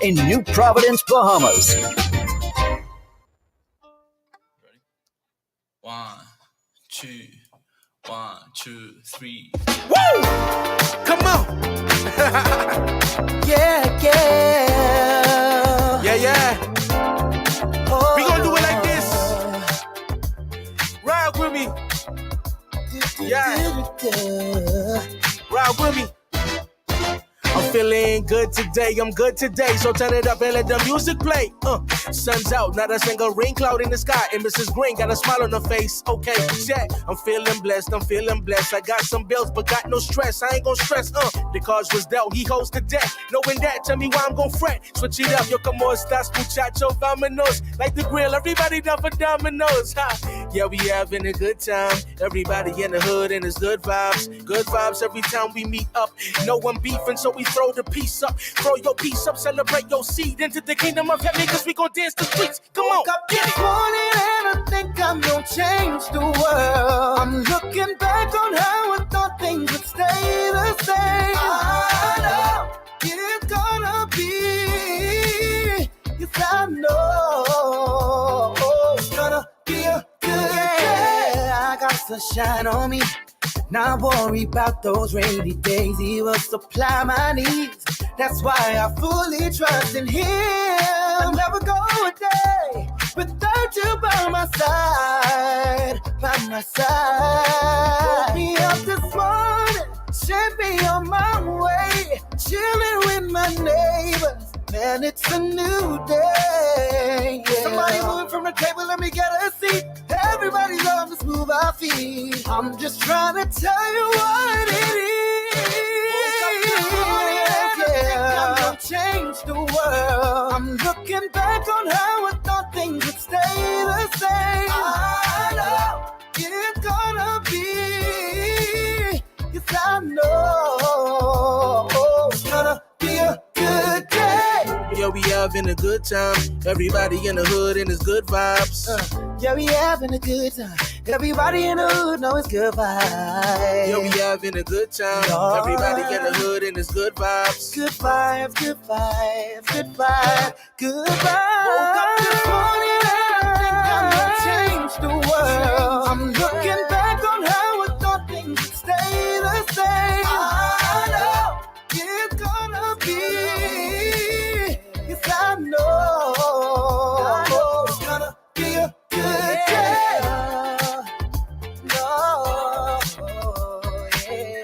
in New Providence, Bahamas. One, two, three. Woo! Come on. Yeah. We gonna do it like this. Ride with me. Yeah. Ride with me. I'm feeling good today, I'm good today. So turn it up and let the music play. Sun's out, not a single rain cloud in the sky. And Mrs. Green got a smile on her face. Okay, yeah, I'm feeling blessed. I got some bills, but got no stress. I ain't gon' stress, The cards was dealt, he holds the deck. Knowing that, tell me why I'm gon' fret. Switch it up, yo, como estas, muchacho, vámonos. Like the grill, everybody down for dominoes, ha. Yeah, we having a good time. Everybody in the hood and it's good vibes. Good vibes every time we meet up. No one beefing, so we throw the piece up. Throw your piece up, celebrate your seed into the kingdom of heaven, cause we gon' dance the streets. Come on, get it. This morning and I think I'm gonna change the world. I'm looking back on how I thought things would stay the same. I know it's gonna be, yes I know it's gonna be a good day. I got sunshine on me. Not worry about those rainy days. He will supply my needs. That's why I fully trust in him. I'll never go a day without you by my side. By my side. Woke me up this morning, sent me on my way. Chilling with my neighbors. Man, it's a new day. Yeah. Somebody move from the table, let me get a seat. Everybody love us, move our feet. I'm just trying to tell you what it is. Yeah. I'm gonna change the world. I'm looking back on how I thought things would stay the same. I know it's gonna be, yes I know it's gonna be a good day. Yeah, we having a good time. Everybody in the hood and it's good vibes. Yeah, we having a good time. Everybody in the hood know it's good vibes. Yeah, we having a good time. Everybody in the hood and it's good vibes. Good vibes, good vibes, good vibes, good vibes. Woke up this morning and I think I'm gonna change the world. I'm looking back on how I thought things would stay the same. I know it's gonna be, yes I know it's gonna be a good day. No, yeah,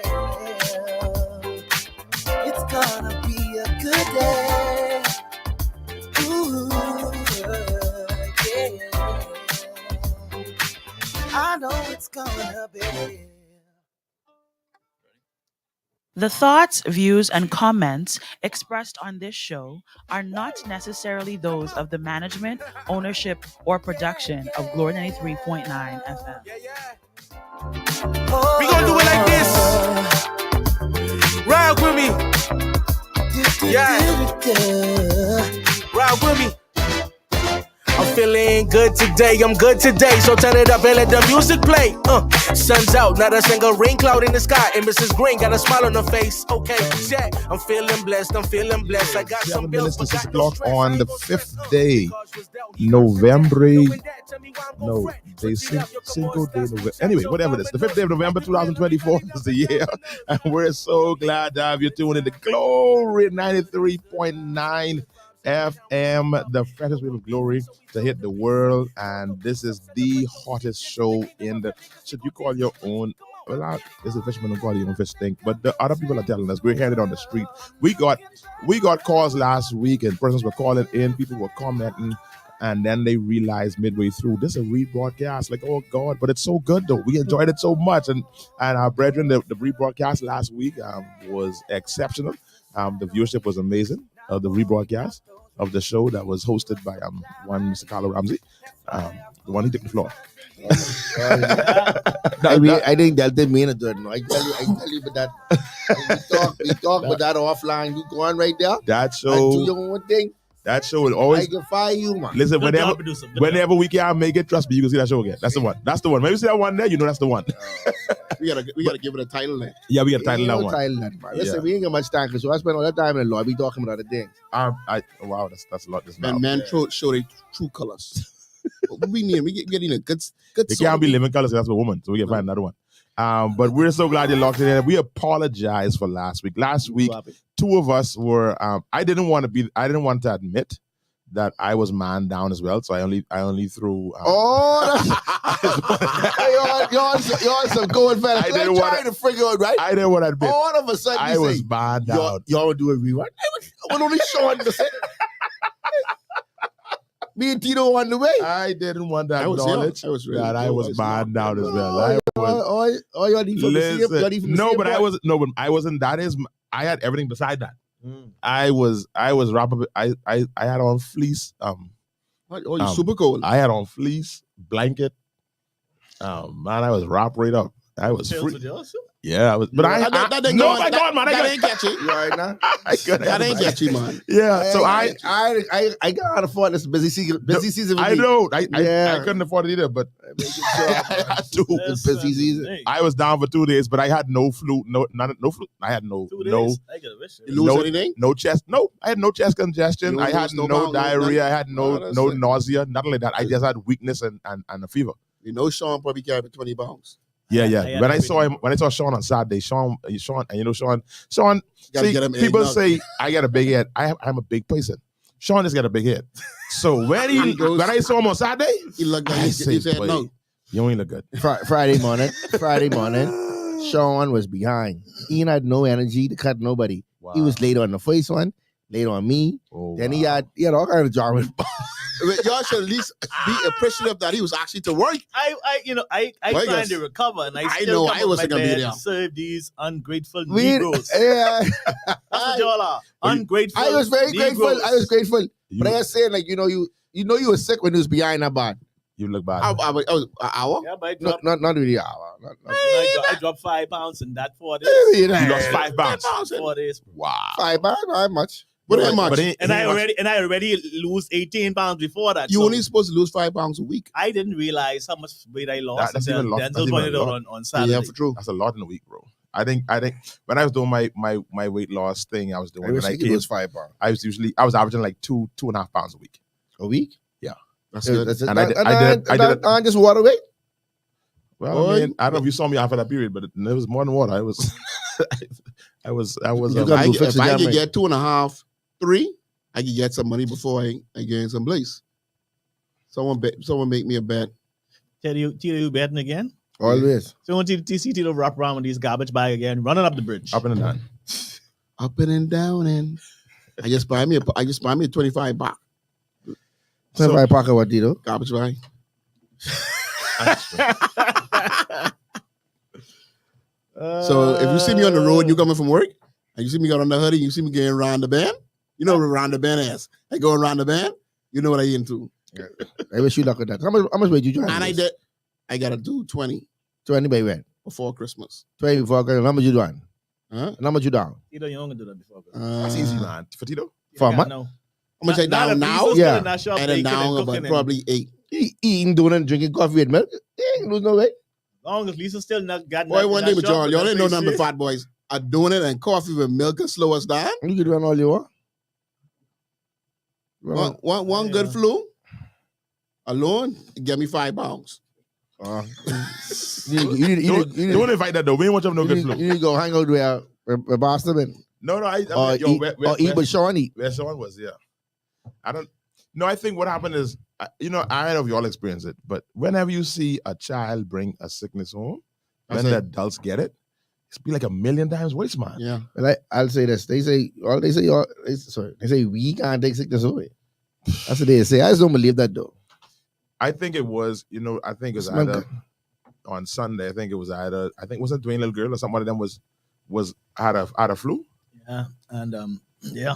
it's gonna be a good day. Ooh, yeah, I know it's gonna be. The thoughts, views, and comments expressed on this show are not necessarily those of the management, ownership, or production of Glory 93.9 FM. We gonna do it like this. Ride with me. Yeah. Ride with me. I'm feeling good today, I'm good today. So turn it up and let the music play. Sun's out, not a single rain cloud in the sky. And Mrs. Green got a smile on her face. Okay, yeah, I'm feeling blessed. I got 7 some minutes bills, to but 6 got no o'clock stress. on the 5th day, Cinco de November. Anyway, whatever it is, the 5th day of November 2024 is the year. And we're so glad to have you tuned in to Glory 93.9 FM, the freshest wave of glory to hit the world. And this is the hottest show in the, should you call your own, well, this is fishermen who call your own fish thing, but the other people are telling us, we're headed on the street. We got calls last week and persons were calling in, people were commenting, and then they realized midway through, this is a rebroadcast, like, oh God, but it's so good though. We enjoyed it so much. And our brethren, the rebroadcast last week was exceptional. The viewership was amazing, the rebroadcast of the show that was hosted by one Mr. Carlo, the one who took the floor. I think that didn't mean it, no. I tell you, but that we talk about that offline. You go on right there. That show, do your own thing. That show will I always. can fire you, man. Listen, Good whenever job, producer. Good whenever we can make it, trust me, you can see that show again. That's the one. That's the one. Maybe you see that one there, you know that's the one. We gotta give it a title then. Yeah, we got to title Ain't that no one. title that, man. Listen, Yeah. we ain't got much time, so I spend all that time in the law. We talking about other things. Wow, that's a lot. This now. And man, show their true colors. What we need, we getting a good It can't be living colors. That's a woman, so we can find another one. But we're so glad you locked it in. We apologize for last week. Last week, two of us were. I didn't want to admit that I was man down as well. So I only threw. Y'all some going fast. I didn't trying to figure out, right? I didn't want to admit. All of a sudden, I was man down. Y'all do a rerun. When only Sean to say. Me and Tito on the way. I didn't want to I was acknowledge really that I was man down as well. All y'all need from the same. Y'all need from the same But boy. I wasn't. That is, I had everything beside that. I was wrapped up. I had on fleece. You super cold. I had on fleece, blanket. Man, I was wrapped right up. I was free. Yeah, I was. But that ain't no, going- my God, man, that ain't catchy. You all right now? That ain't catchy, man. Yeah, so I got afford this busy season. Busy season. I know. I Yeah. couldn't afford it either, but I had to. It's busy season. I was down for 2 days, but I had no flu. No flu. I had no. 2 days. I get a wish. You lose anything? No chest. No, I had no chest congestion. You I don't had lose no no bowel, diarrhea. I had Oh, no that's no it. nausea. Nothing like that. I just had weakness and a fever. You know Sean probably carried 20 pounds. Yeah. had When I everything. saw Sean on Saturday, Sean, and you know Sean. Gotta See, get him people eggnog. say I got a big head. I'm a big person. Sean has got a big head. So when I saw him on Saturday, He looked like I he say, said boy, no. you ain't look good. Friday morning, Sean was behind. He had no energy to cut nobody. He was late on the first one, late on me. Oh, Then wow. he had all kinds of drama. Y'all should at least be appreciative that he was actually to work. I Well, trying yes. to recover, and I I still know, come I up wasn't my gonna be bed there. to serve these ungrateful We, Negroes. yeah, That's what y'all are. Ungrateful. I was very grateful. Negroes. I was grateful. You, But I was saying, like, you were sick when you was behind that bar. you look bad. I was an hour. Yeah, but I No, dropped, not really hour. I dropped 5 pounds in that 4 days. You lost 5 pounds. 4 days. Wow. 5 pounds, not much. But ain't much. And I already lose 18 pounds before that. You so only supposed to lose 5 pounds a week. I didn't realize how much weight I lost That's until even a lot. That's Denczil even pointed a out lot. on Saturday. Yeah, for true. That's a lot in a week, bro. I think when I was doing my weight loss thing, I was doing I wish when I I could came, lose 5 pounds. I was averaging like 2.5 pounds a week. A week? That's good. That's it. And I did it. And just water weight? Well, I mean, I don't know if you saw me after that period, but it was more than water. I was, I was. You got- If fix the I damn could right. get 2.5, 3, I could get some money before I gain some place. Someone make me a bet. Tito, you betting again? Always. So I want to see Tito wrap around with these garbage bag again, running up the bridge. up and down. Up and down and I just buy me a 25 baht So, my pocket what, Tito? garbage bag. So if you see me on the road and you coming from work and you see me going on the hoodie, you see me getting around the band, you know what around the band is. I go around the band, you know what I into. I wish you luck with that. How much weight you join? And I did. I gotta do 20 20 by when? before Christmas. 20 before Christmas. How much you doing? Huh? And how much you down? Tito, you don't gonna do that before. That's easy, man. For Tito, For a Yeah, month? no. I'm gonna say Not down if now, Lisa's Yeah. still in that shop and then baking down cooking about and- probably 8. Eating, doing, and drinking coffee with milk. You ain't lose no weight. As long as Lisa's still not got Boy, one day, John, y'all ain't know nothing but fat boys are doing it and coffee with milk and slow us down. You can run all you want. One good flu alone get me 5 pounds. You need don't invite that though. We ain't want you to have no good you flow. need to go hang out with Boston and No, or yo, eat with Sean eat. where Sean was, yeah. I don't. No, I think what happened is, I don't know if y'all experience it, but whenever you see a child bring a sickness home, when That's the it. adults get it, it's be like a million times worse, man. Yeah. Well, I'll say this. They say we can't take sickness away. That's what they say. I just don't believe that though. I think it was, I think it was Smell either on Sunday. I think it was wasn't Dwayne little girl or some one of them was had a flu. Yeah, and yeah.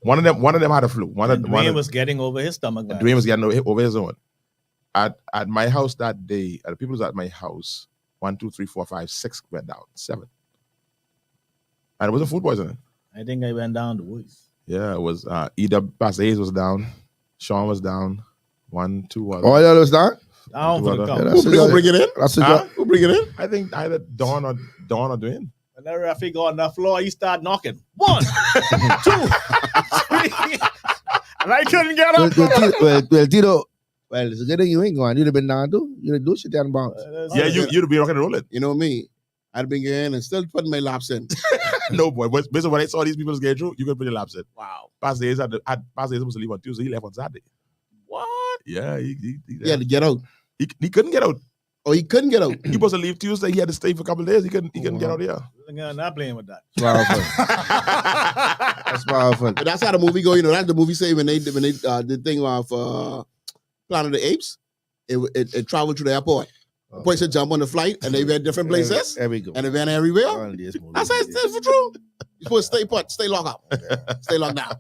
One of them had a flu. Dwayne was getting over his stomach. Dwayne was getting over his own. At my house that day, the people was at my house, 1, 2, 3, 4, 5, 6 went down, 7. And it wasn't food poisoning. I think I went down the woods. Yeah, it was either Pastor Hayes was down, Sean was down, 1, 2 others. All y'all was down? Down for the Yeah, count. that's Who bring it in? That's the Huh? job. Who bring it in? I think either Dawn or Dwayne. And the referee go on the floor, he start knocking. 1, 2, 3. And I couldn't get Well, up. Tito, well, it's a good thing you ain't going. You'd have been down too. You'd have do shit down bounce. Yeah, you'd be rock and rolling. You know me. I'd been in and still putting my laps in. No boy, based on what I saw these people get through, you could put your laps in. Wow. Pastor Hayes was supposed to leave on Tuesday. He left on Saturday. What? Yeah, He had to get out. he couldn't get out. Oh, he couldn't get out. He supposed to leave Tuesday. He had to stay for a couple of days. He couldn't get out here. I'm not playing with that. Powerful. That's powerful. But that's how the movie go. You know, that's the movie say when they did the thing of Planet of the Apes, it traveled to the airport. The boys said jump on the flight and they went different places There we go. and they went everywhere. On this movie. That's for true. You're supposed to stay put, stay locked up, stay locked down.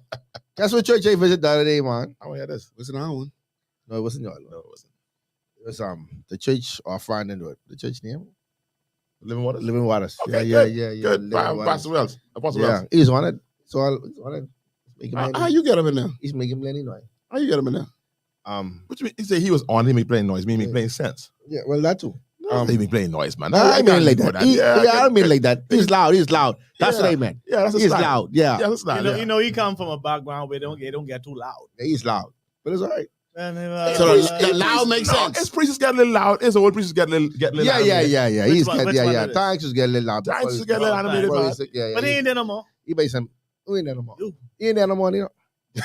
That's what church I visited the other day, man. I want to hear this. What's an hour one? No, it wasn't y'all. No, it wasn't. It was the church or friend and the church name. Living Waters. Living Waters. Okay, yeah. Good. Living Waters. Pastor Wells. Apostle Yeah, Wells. he's on it. So he's on it. Making How money. you get him in there? He's making plenty noise. How you get him in there? What you mean? He said he was on him, he playing noise. Me playing sense. Yeah, well, that too. He be playing noise, man. I mean can't like do that. I don't mean like that. He's loud. He's loud. That's what I meant. Yeah, that's a He's style. loud. Yeah. Yeah, that's not. You know, he come from a background where they don't get too loud. He's loud. But it's all right. And, So the loud makes sense. His preachers get a little loud. His old preachers get a little Yeah. Which He's one- get, which yeah, one yeah. it is? Thanks just get a little loud. Thanks just get a little animated, man. Yeah, but he ain't there no more. He buy some. Who ain't there no more? You. He ain't there no more. You know?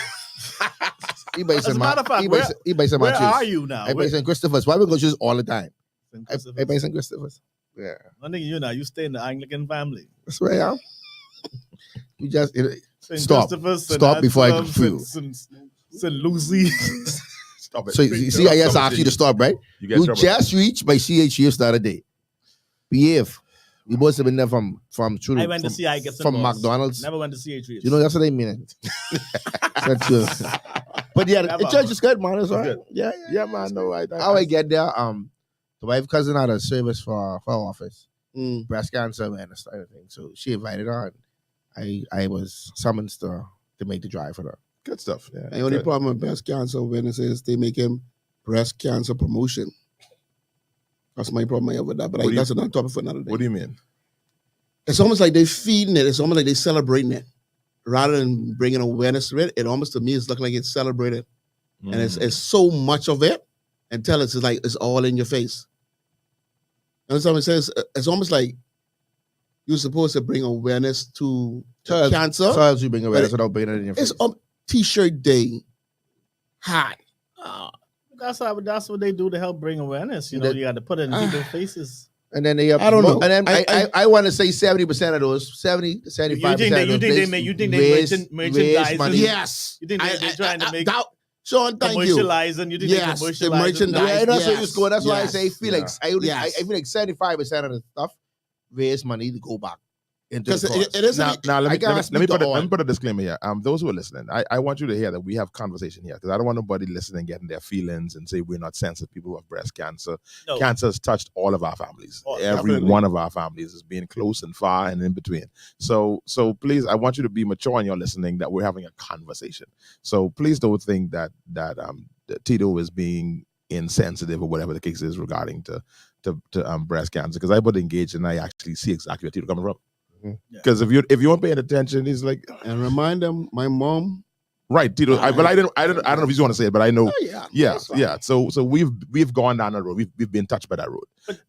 He buy As a some. matter of fact, He buy some. Where are you now? I buy some Christopher's. Why we go choose all the time? I buy I some Christopher's. Yeah, think you now. You stay in the Anglican family. that's where I am. You just Saint Stop. Christopher's, Saint Stop before I Anselm, confuse you. Saint Lucy. Stop it. so you see. I just asked you to stop, right? You get You trouble. just reached by CHUS the other day. Behave. You must have been there from I went to see I get some from balls. McDonald's. Never went to CHUS. You know that's what I mean. That's true. But yeah, the Never. church is good, man. It's all right. Good. Yeah. Yeah, man. No, How I get there? The wife cousin had a service for office, Mm. breast cancer awareness type of thing. So she invited her, and I was summoned to make the drive for her. good stuff. Yeah. The only good. problem with breast cancer awareness is they make him breast cancer promotion. That's my problem I have with that. But What do you- that's another topic for another day. What do you mean? It's almost like they feeding it. It's almost like they celebrating it. Rather than bringing awareness to it, it almost to me is looking like it's celebrated. And it's so much of it until it's like it's all in your face. And something says it's almost like you're supposed to bring awareness to cancer. So else you bring awareness without bringing it in your face. It's T-shirt day. Hi. That's what they do to help bring awareness. You know, you got to put it in people's faces. And then they I don't know. And then I want to say 70% of those, 70 to 75% You think they merchandise money. Yes. You think they're trying to make Sean, thank you. commercializing? You think Yes, they the commercializing? merchandise. Yeah, that's where Yes, it's going. That's why I yes, say I feel like I yes. feel like 75% of the stuff raise money to go back into the Because cause. it isn't. Now let I me can't speak to all. put a disclaimer here. Those who are listening, I want you to hear that we have conversation here because I don't want nobody listening getting their feelings and say we're not sensitive people who have breast cancer. No. Cancer has touched all of our families. Oh, Every definitely. one of our families is being close and far and in between. So please, I want you to be mature in your listening that we're having a conversation. So please don't think that Tito is being insensitive or whatever the case is regarding to breast cancer because I would engage and I actually see exactly where Tito coming from. Because if you weren't paying attention, he's like, And remind them, my mom. right, Tito. But I don't know if you want to say it, but I know. Oh, Yeah, that's fine. yeah. So we've gone down that road. We've been touched by that road.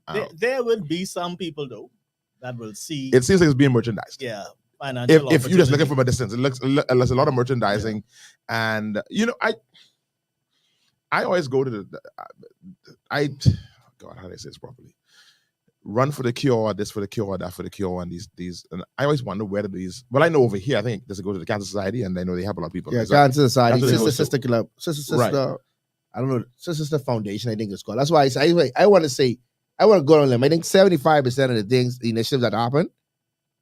But there will be some people though that will see. It seems like it's being merchandised. Yeah, financial. If you're just looking opportunity. from a distance, it looks there's a lot of merchandising, and you know I always go to God, how do I say this properly? Run for the cure, this for the cure, that for the cure, and these. And I always wonder whether these. Well, I know over here, I think does it go to the Cancer Society, and I know they help a lot of people. Yeah, Is that- Cancer Society, that's what it goes Sister to. Club, Sister. Right. I don't know, Sister Foundation. I think it's called. That's why I want to say I want to go on them. I think 75% of the things, the initiatives that happen,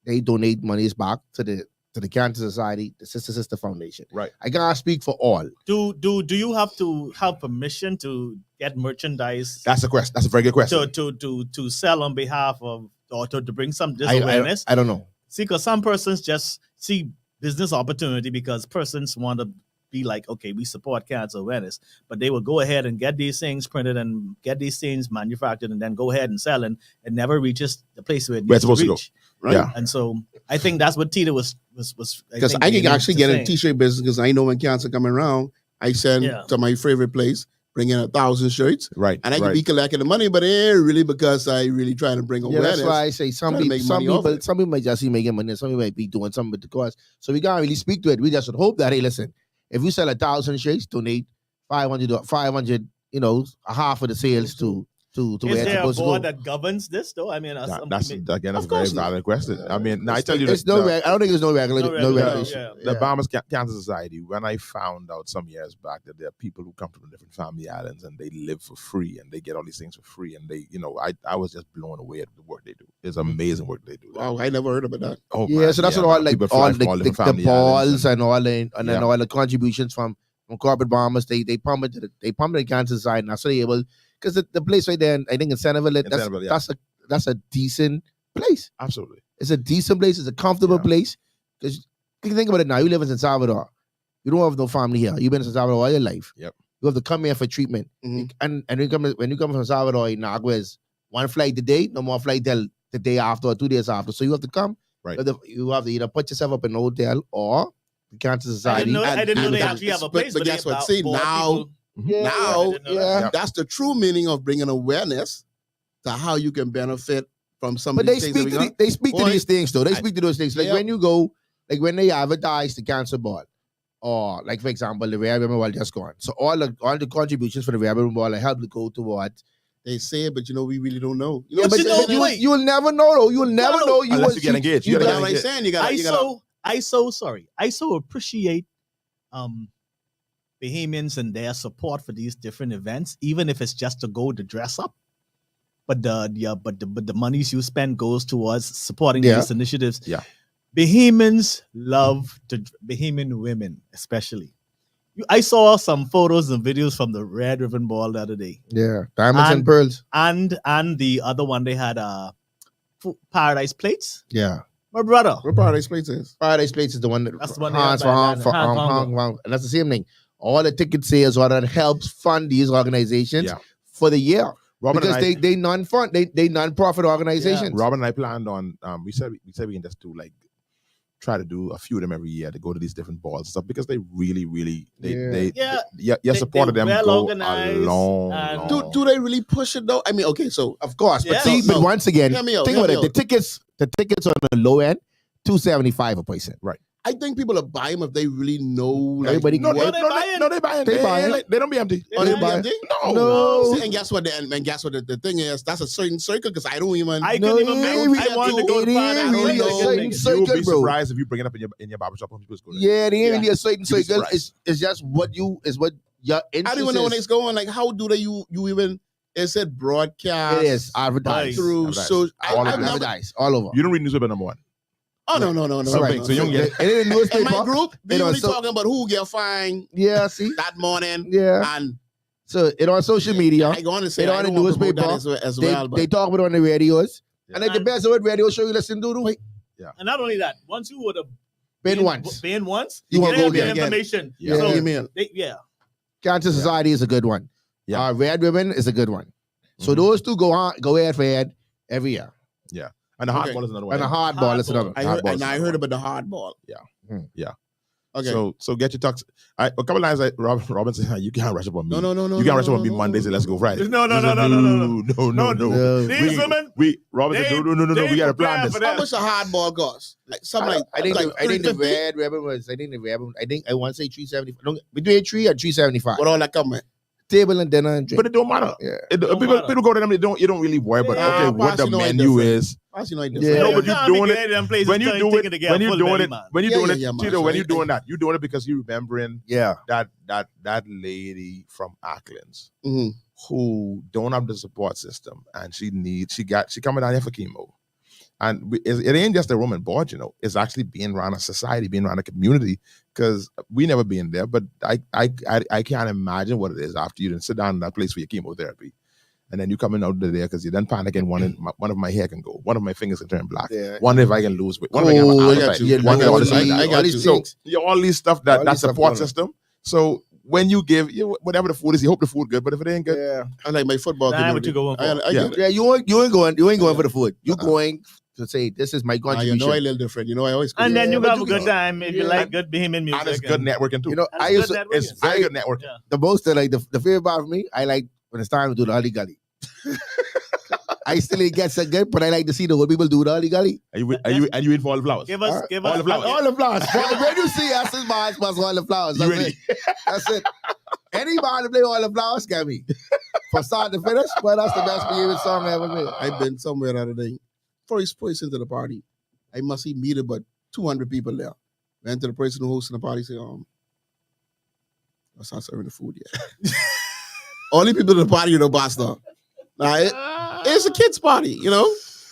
they donate monies back to the Cancer Society, the Sister Foundation. Right. I can't speak for all. Do you have to have permission to get merchandise That's a question. That's a very good question. to sell on behalf of or to bring some I awareness? don't know. See, because some persons just see business opportunity because persons want to be like, okay, we support cancer awareness, but they will go ahead and get these things printed and get these things manufactured and then go ahead and sell, and it never reaches the place where it Where needs it's to supposed to reach. go. Right. Yeah. And so I think that's what Tito was Because I can actually get in t-shirt business because I know when cancer coming around, I send Yeah. to my favorite place, bring in 1,000 shirts, Right. and I can right. be collecting the money, but it ain't really because I really trying to bring Yeah, awareness. that's why I say some Trying to people, make money off it. some people might just be making money, and some people might be doing something with the cause. So we can't really speak to it. We just would hope that, hey, listen, if you sell 1,000 shirts, donate 500, you know, a half of the sales to Is where it's there a supposed to go. board that governs this though? I mean, That's again, that's a Of very course not. valid question. I mean, now I tell you, It's that no, I don't think there's no regulation. No regulation. yeah. the Bahamas Cancer Society, when I found out some years back that there are people who come from different family islands and they live for free and they get all these things for free, and they, you know, I was just blown away at the work they do. It's amazing work they do. Wow, I never heard about that. Oh, Yeah, man, so that's yeah, what all man. like People fly all from all the different family balls islands and all the and then Yeah. all the contributions from corporate Bahamas. They pump it to the cancer side, and so they able because the place right there, I think in Centerville, Centerville, yeah. that's a decent place. Absolutely. It's a decent place. It's a comfortable Yeah. place. Because you think about it now, you live in San Salvador. You don't have no family here. You've been in San Salvador all your life. Yep. You have to come here for treatment. Mhm. And when you come from Salvador, in Agua is one flight today, no more flight till the day after or 2 days after. So you have to come. Right. You have to either put yourself up in an hotel or the Cancer I Society. didn't know they and actually have a but- place. but they guess what? have See, board now- people. Yeah, Now, I didn't know that. yeah. that's the true meaning of bringing awareness to how you can benefit from some But of they these things. that speak we to got. they speak to Boy, these things though. They I- speak to those things. Like Yeah. when you go, like when they advertise the cancer ball, or like for example, the Rare Women Ball just gone. So all the contributions for the Rare Women Ball help to go toward. They say it, but we really don't know. Yeah, But but you know, you wait. will never know though. You will never No, know. You Unless will- you get engaged. You you gotta That's get what I'm engaged. saying. You got I so appreciate Bahamians and their support for these different events, even if it's just to go to dress up. But the monies you spend goes towards supporting Yeah. these initiatives. Yeah. Bahamians love Bahamian women, especially. I saw some photos and videos from the Red Ribbon Ball the other day, Yeah, diamonds and And- pearls. and the other one they had Paradise Plates. Yeah, My brother, What part of this place is? Paradise Place is the one that That's the one they Hans have for by Hans for Hans Hong Kong, and that's the same thing. All the ticket sales, all that helps fund these organizations Yeah. for the year Robin because and I, they non-fund, they non-profit organizations. Robin and I planned on. We said we can just do like try to do a few of them every year to go to these different balls and stuff because they really Yeah. your support of them well go a organized long, and- long. Do they really push it though? I mean, okay, so Of course, but Yeah. see, So- but once again, hear me out, think hear about me it. The tickets on the low end, $275 a person. I think people are buying them if they really know. Like, Everybody No, what- they they buying. buying. They buying. They don't be empty. Oh, they They buy buy- it? No. See, and guess what? The thing is, that's a certain circle because I don't even. I No, couldn't even. it I ain't wanted to go to really- Paradise. it ain't really a Plates. certain You will be circle, bro. surprised if you bring it up in your barbershop when people go there. Yeah, they ain't Yeah. really a certain You'd be circle. surprised. It's just what your interest I don't even know when is. it's going. Like, how do they you even? Is it broadcast? It is advertised. through Advertised. so. All I've of it. never. Advertised all over. You don't read newspaper number one. Oh no. So Right. big, so you don't get it. And in the newspaper, In my group, They we don't only so- talking about who get fined yeah, see, that morning, yeah. and So it on social media. I go on to say They don't I don't do want to promote newspaper. that as They, well. But they talk about it on the radios. And it And- depends on what radio show you listen to. Wait, And not only that, once you would have been once. been once, You you wanna get go the there again. information. Yeah. So email. Cancer Society is a good one. Yeah. Red Ribbon is a good one. So Mhm. those two go head for head every year. And the Okay. hardball is another one. And a hardball is another. I Hardball heard, is and I another heard one. about the hardball. Yeah. Okay. So get your tux. A couple of lines. Robin said, "You can't rush up on me. no. You can't rush up on me Monday. Say let's go Friday. No. No. These women, Robin said, They- no. they We got to prepare plan this. for that. How much a hardball cost? Like something like I think like I think the 350? Red Ribbon was. I want to say 375. No, between 3 and 375. What all that come with? Table and dinner and drink. But it don't matter. Yeah. Don't People matter. go to them. You don't really worry about Yeah, okay what the Pastor, no, menu different. is. That's like Yeah. No, but you can't doing make it any of them places when you telling do ticket it. to get When a you full doing belly, it. man. When you Yeah, doing yeah, it. yeah, man. Tito, when So you I- doing that, you doing it because you remembering Yeah. that lady from Acklands Mhm. who don't have the support system and she coming down here for chemo. And it ain't just a woman board, it's actually being around a society, being around a community, because we never been there, but I can't imagine what it is after you didn't sit down in that place for your chemotherapy And then you coming out of there because you're then panicking. One of my hair can go. One of my fingers can turn black. Yeah. One if I can lose weight. One if I can have Oh, I an got appetite. you. One I if got all you. this like that. I got you. So all these stuff All that these stuff support going on. system. So when you give whatever the food is, you hope the food good. But if it ain't good, Yeah. I like my football. Nah, what you going for? I Yeah. get it. Yeah, you ain't going for the food. You going to say this is my You contribution. know I a little different. You know I always. And then you but have you a good can- time if you yeah. like good behemoth music. and it's good networking too. You know, That's I used good to, networking. It's very good networking. Yeah. the most like the favorite part of me. I like when it's time to do the Holly Gully. I still ain't get so good, but I like to see the old people do the Holly Gully. Are you in for all the flowers? Give us, all the flowers. All the flowers. When you see us, it's my all the flowers. You That's ready? it. That's it. Anybody play all the flowers, get me. From start to finish, but that's the best behaved song I ever made. I've been somewhere the other day. First person to the party. I must see meet about 200 people there. Went to the person who hosting the party. Say, let's not serving the food yet. Only people at the party, basta. Now, it's a kids' party,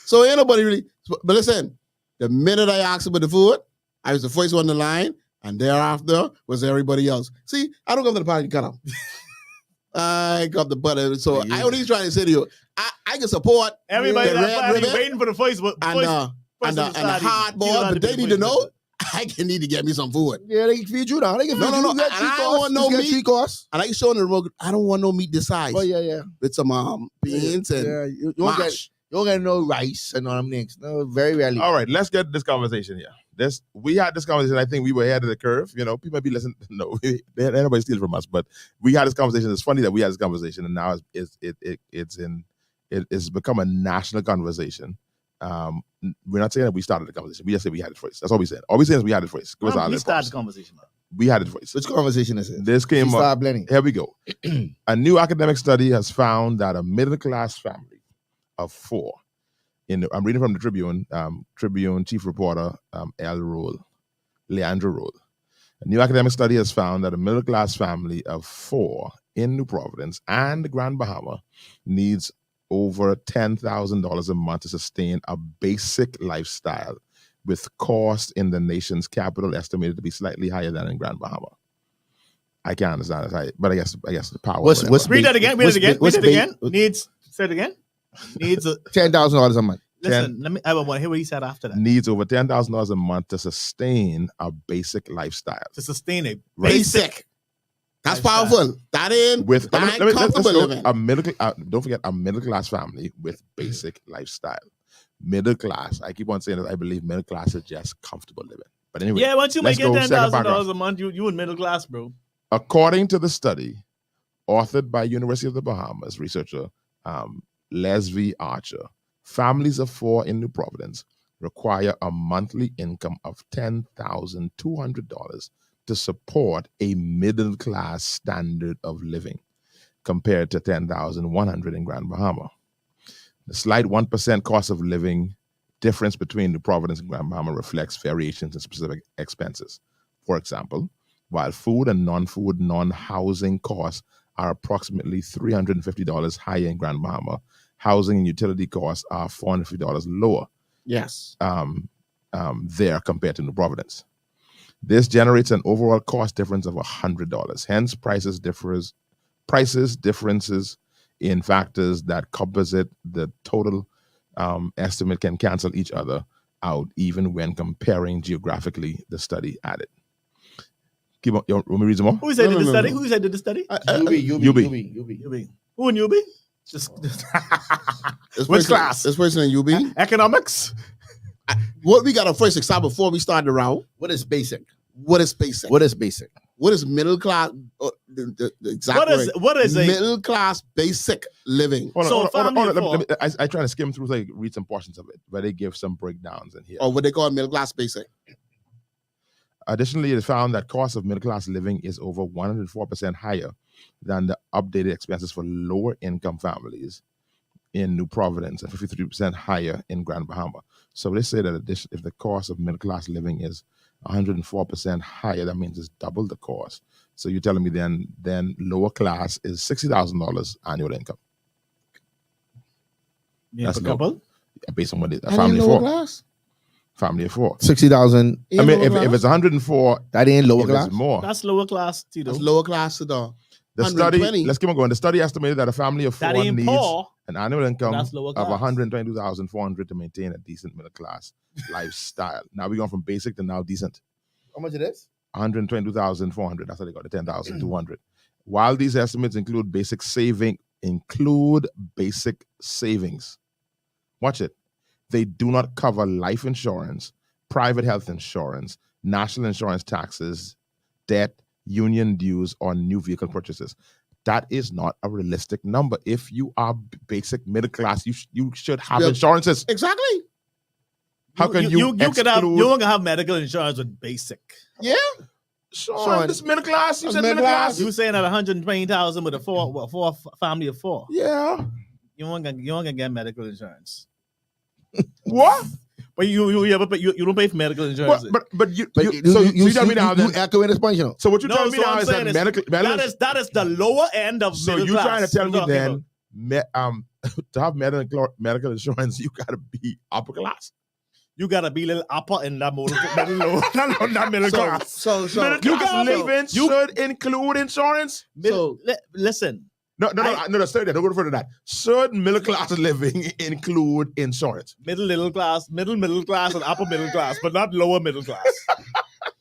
So ain't nobody really. But listen, the minute I asked about the food, I was the first one in the line, and thereafter was everybody else. See, I don't come to the party to cut up. I got the butter. So I only trying to say to you, I can support Everybody the that red party ribbon waiting for the voice. and the hard boy, but they need to know I can need to get me some food. Yeah, they can feed you now. They can feed you. No. You get And three I don't course, want no you get meat. three course. And I show on the remote, I don't want no meat this size. Oh yeah. With some beans and Yeah, you don't get mash. no rice and all them things. No, very rarely. All right, let's get this conversation here. We had this conversation. I think we were ahead of the curve. People might be listening. No, nobody steal from us. But we had this conversation. It's funny that we had this conversation, and now it's become a national conversation. We're not saying that we started the conversation. We just said we had it first. That's all we said. All we saying is we had it first. Give us our We lip start props. the conversation. We had it first. Which conversation is it? This came up. Start blending. Here we go. A new academic study has found that a middle-class family of four, I'm reading from the Tribune chief reporter, Leandro Roll. A new academic study has found that a middle-class family of four in New Providence and the Grand Bahama needs over $10,000 a month to sustain a basic lifestyle, with cost in the nation's capital estimated to be slightly higher than in Grand Bahama. I can't understand it, but I guess the power. Read that again. Read it again. Say it again. Needs $10,000 a month. Listen, I want to hear what he said after that. Needs over $10,000 a month to sustain a basic lifestyle. To sustain a Basic. That's powerful. That ain't With that ain't comfortable living. Don't forget a middle class family with basic lifestyle. Middle class. I keep on saying that I believe middle class is just comfortable living. But anyway, Yeah, once you make let's it go second $10,000 paragraph. a month, you in middle class, bro. According to the study, authored by University of the Bahamas researcher Leslie Archer, families of four in New Providence require a monthly income of $10,200 to support a middle-class standard of living, compared to $10,100 in Grand Bahama. The slight 1% cost of living difference between New Providence and Grand Bahama reflects variations in specific expenses. For example, while food and non-food, non-housing costs are approximately $350 higher in Grand Bahama, housing and utility costs are $450 lower Yes. there compared to New Providence. This generates an overall cost difference of $100. Hence, prices differences in factors that composite the total estimate can cancel each other out, even when comparing geographically, the study added. Keep on. You want me to read some more? Who said did the No. study? Who said did the study? UB. Who in UB? Just Which class? This person in UB. Economics. What we got to first start before we start the route. What is basic? What is basic? What is basic? What is middle class? The exact What is a middle class basic living? So family of four. I try to skim through, like, read some portions of it, where they give some breakdowns in here. Or what they call middle class basic? Additionally, it is found that cost of middle-class living is over 104% higher than the updated expenses for lower-income families in New Providence and 53% higher in Grand Bahama. So they say that if the cost of middle-class living is 104% higher, that means it's double the cost. So you're telling me then lower class is $60,000 annual income. That's a low. couple. Based on what a That family ain't of lower four. class. Family of four. 60,000. I mean, if it's 104, That ain't lower if class. it's more. That's lower class, Tito. That's lower class to the. The study, 120. let's keep on going. The study estimated that a family of four That ain't needs poor. an annual income That's lower of class. 122,400 to maintain a decent middle class lifestyle. Now we're going from basic to now decent. How much it is? 122,400. That's how they got the 10,200. While these estimates include basic savings. Watch it. They do not cover life insurance, private health insurance, national insurance taxes, debt, union dues, or new vehicle purchases. That is not a realistic number. If you are basic middle class, you should have Yep. insurances. Exactly. How can you could have exclude- you gonna have medical insurance with basic. Yeah. Sean, this middle class. You That's said middle middle class. class. You saying at 120,000 with a four family of four. Yeah. You ain't gonna get medical insurance. What? But you don't pay for medical insurance. But you But so you tell me now you then. echoing this point, you know. So what you No, telling me so now I'm is that saying is medical that is the lower end of so middle you class. trying to tell I'm me talking then about. to have medical insurance you gotta be upper class. You gotta be a little upper in that not middle class. So Middle you class got- living you- should include insurance. Listen, No, sorry, don't go further than that. Should middle class living include insurance? middle class, middle class, and upper middle class, but not lower middle class.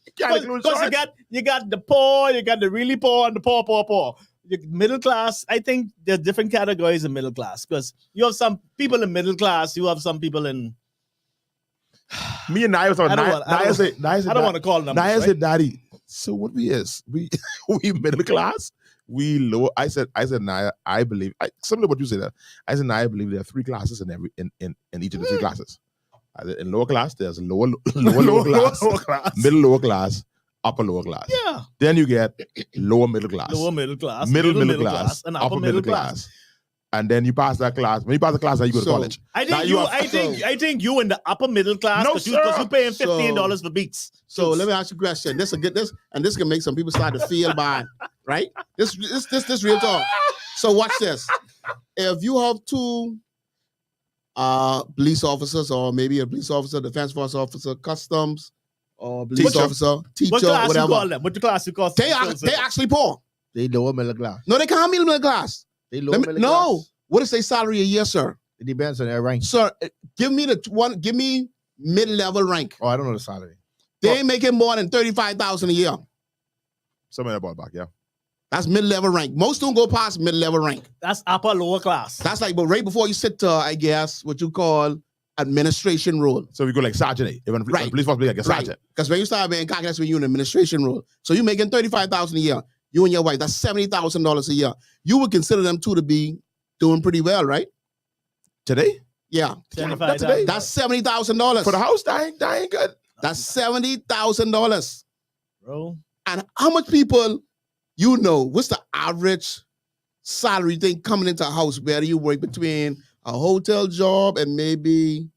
You can't include Because insurance. you got the poor, you got the really poor, and the poor. Middle class, I think there's different categories of middle class because you have some people in middle class, you have some people in. Me and Naya was on. I don't want to call numbers. Naya Right? said, "Daddy, so what we is? We we middle class. We low." I said, Naya, I believe similar to what you said. I said, Naya, I believe there are three classes in each of the three classes. In lower class, there's lower class, Lower class. middle lower class, upper lower class. Yeah. Then you get lower middle class, Lower middle class, middle class, and upper middle class. And then you pass that class. When you pass the class, now you go to So, college. I Now think you I think you in the upper middle class No, because sir. you paying So- $15 for beats. So let me ask you a question. This can make some people start to feel bad, right? This real talk. So watch this. If you have two police officers, or maybe a police officer, defense force officer, customs, or police Teacher. officer, What teacher, class you call whatever, them? What class you call they actually poor. They lower middle class. No, they can't be middle class. They lower middle No. class. What is their salary a year, sir? It depends on their rank. Sir, give me mid-level rank. Oh, I don't know the salary. They ain't making more than 35,000 a year. Somewhere in the ballpark, yeah. That's mid-level rank. Most don't go past mid-level rank. That's upper lower class. That's like, but right before you sit to, I guess, what you call administration role. So we go like sergeant. Even Right. police force be like a Right. sergeant. Because when you start being cocky, that's when you're in administration role. So you're making 35,000 a year. You and your wife, that's $70,000 a year. You would consider them two to be doing pretty well, right? Today? Yeah. That's today. That's $70,000. For the house, that ain't good. That's $70,000. Bro. And how much people, what's the average salary thing coming into a house where you work between a hotel job and maybe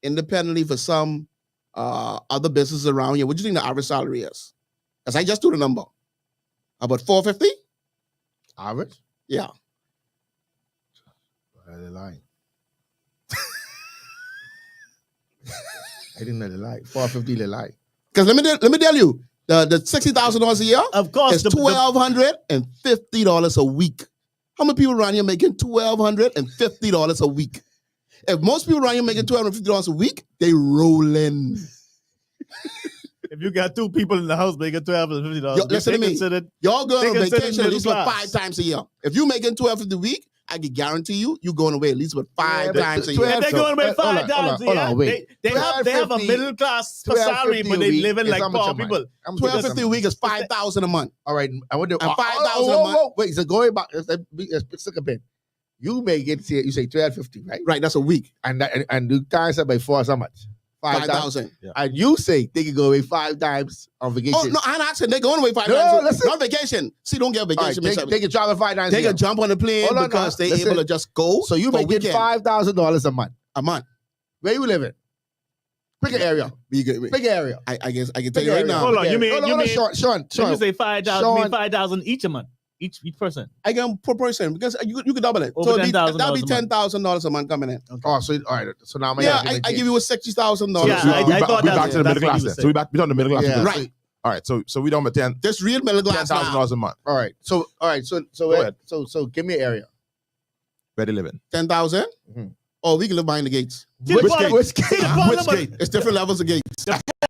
independently for some other business around here? What do you think the average salary is? Because I just do the number. About $450? Average? Yeah. They're lying. I didn't know they lie. 450 they lie. Because let me tell you, the $60,000 a year Of course, is $1,250 a week. How many people around here making $1,250 a week? If most people around here making $1,250 a week, they rolling. if you got two people in the house making $1,250, Yo, listen to me. considered Y'all going They on consider vacation at least middle about class. 5 times a year. If you making $1,250 a week, I can guarantee you going away at least about 5 times a year. if they're going away 5 times a hold year, on, wait. they have a 12.50 middle class salary, but they live in like poor people. $1,250 a week is $5,000 a month. All right. I wonder. And 5,000 a month. Wait, so going back, let's stick a pen. You may get, you say 1,250, right? Right, that's a week. And the times that by 4 is how much? 5,000. And you say they can go away 5 times on vacation. Oh, no, I'm asking. They're going away 5 No, times. listen. Not vacation. See, don't get a All right, vacation. they can travel 5 times. They a year. can jump on the plane Hold on because now. they're Listen. able to just go. So you for may get weekend. $5,000 a month. A month. Where you living? Pick an area. Pick area. I guess I can Pick tell you right area. now. Hold on, you mean Sean. you say 5,000? You mean Sean. 5,000 each a month, each person. I get them per person because you can double it. Over so $10,000 that'll be a month. $10,000 a month coming in. Oh, so all right. So now my Yeah, I give you a $60,000. Yeah, So I we thought back that's to the middle what class he then. was So we back to the middle class. Yeah. again. Right. All right, so we don't attend This real middle class now. $10,000 a month. All right. So Go ahead. so give me an area. Where they living? 10,000. Mhm. Oh, we can live behind the gates. See, Which gate? Which See, the gate? Parliament, Which gate? It's different levels of gates.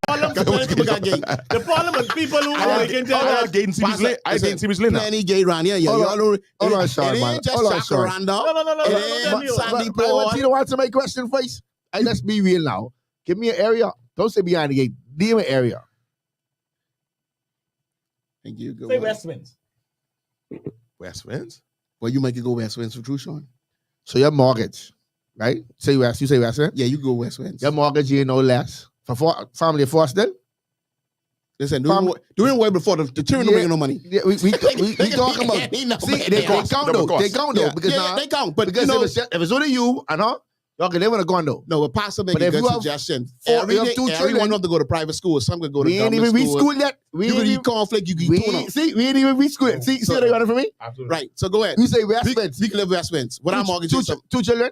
Parliament, People got gate. the Parliament people who I they can tell I that. gate in CB's lane. I gate in CB's lane now. Plenty gate around here. Yeah, Hold y'all know. Hold on, It Sean, man. ain't just Hold on, Sean. Jacaranda. No, It let me ain't hold. Sandy But I want Port. you to answer my question first. Hey, let's be real now. Give me an area. Don't say behind the gate. Give me an area. Thank you. Good Say one. West Winds. West Winds? Well, you make it go West Winds for true, Sean. So your mortgage, right? Say West. You say West, right? Yeah, you go West Winds. Your mortgage, you know less. For family of four still? Listen, doing way before the children don't make no money. Yeah, we talking about. See, they count though. They count though. Yeah, Because yeah, now, they count. But because you know, if it's only you, I know, y'all can live in a condo. no, but Pastor make But a if good you have suggestion. you have two Everyone children, have to go to private school. Some could go to We ain't government even reach school. school yet. We You ain't can eat even, cornflake. You can we eat tuna. ain't, see, we ain't even reach school yet. See what they got it for me? Absolutely. Right. So go ahead. You say West Winds. We can live West Winds. What our mortgage is Two children?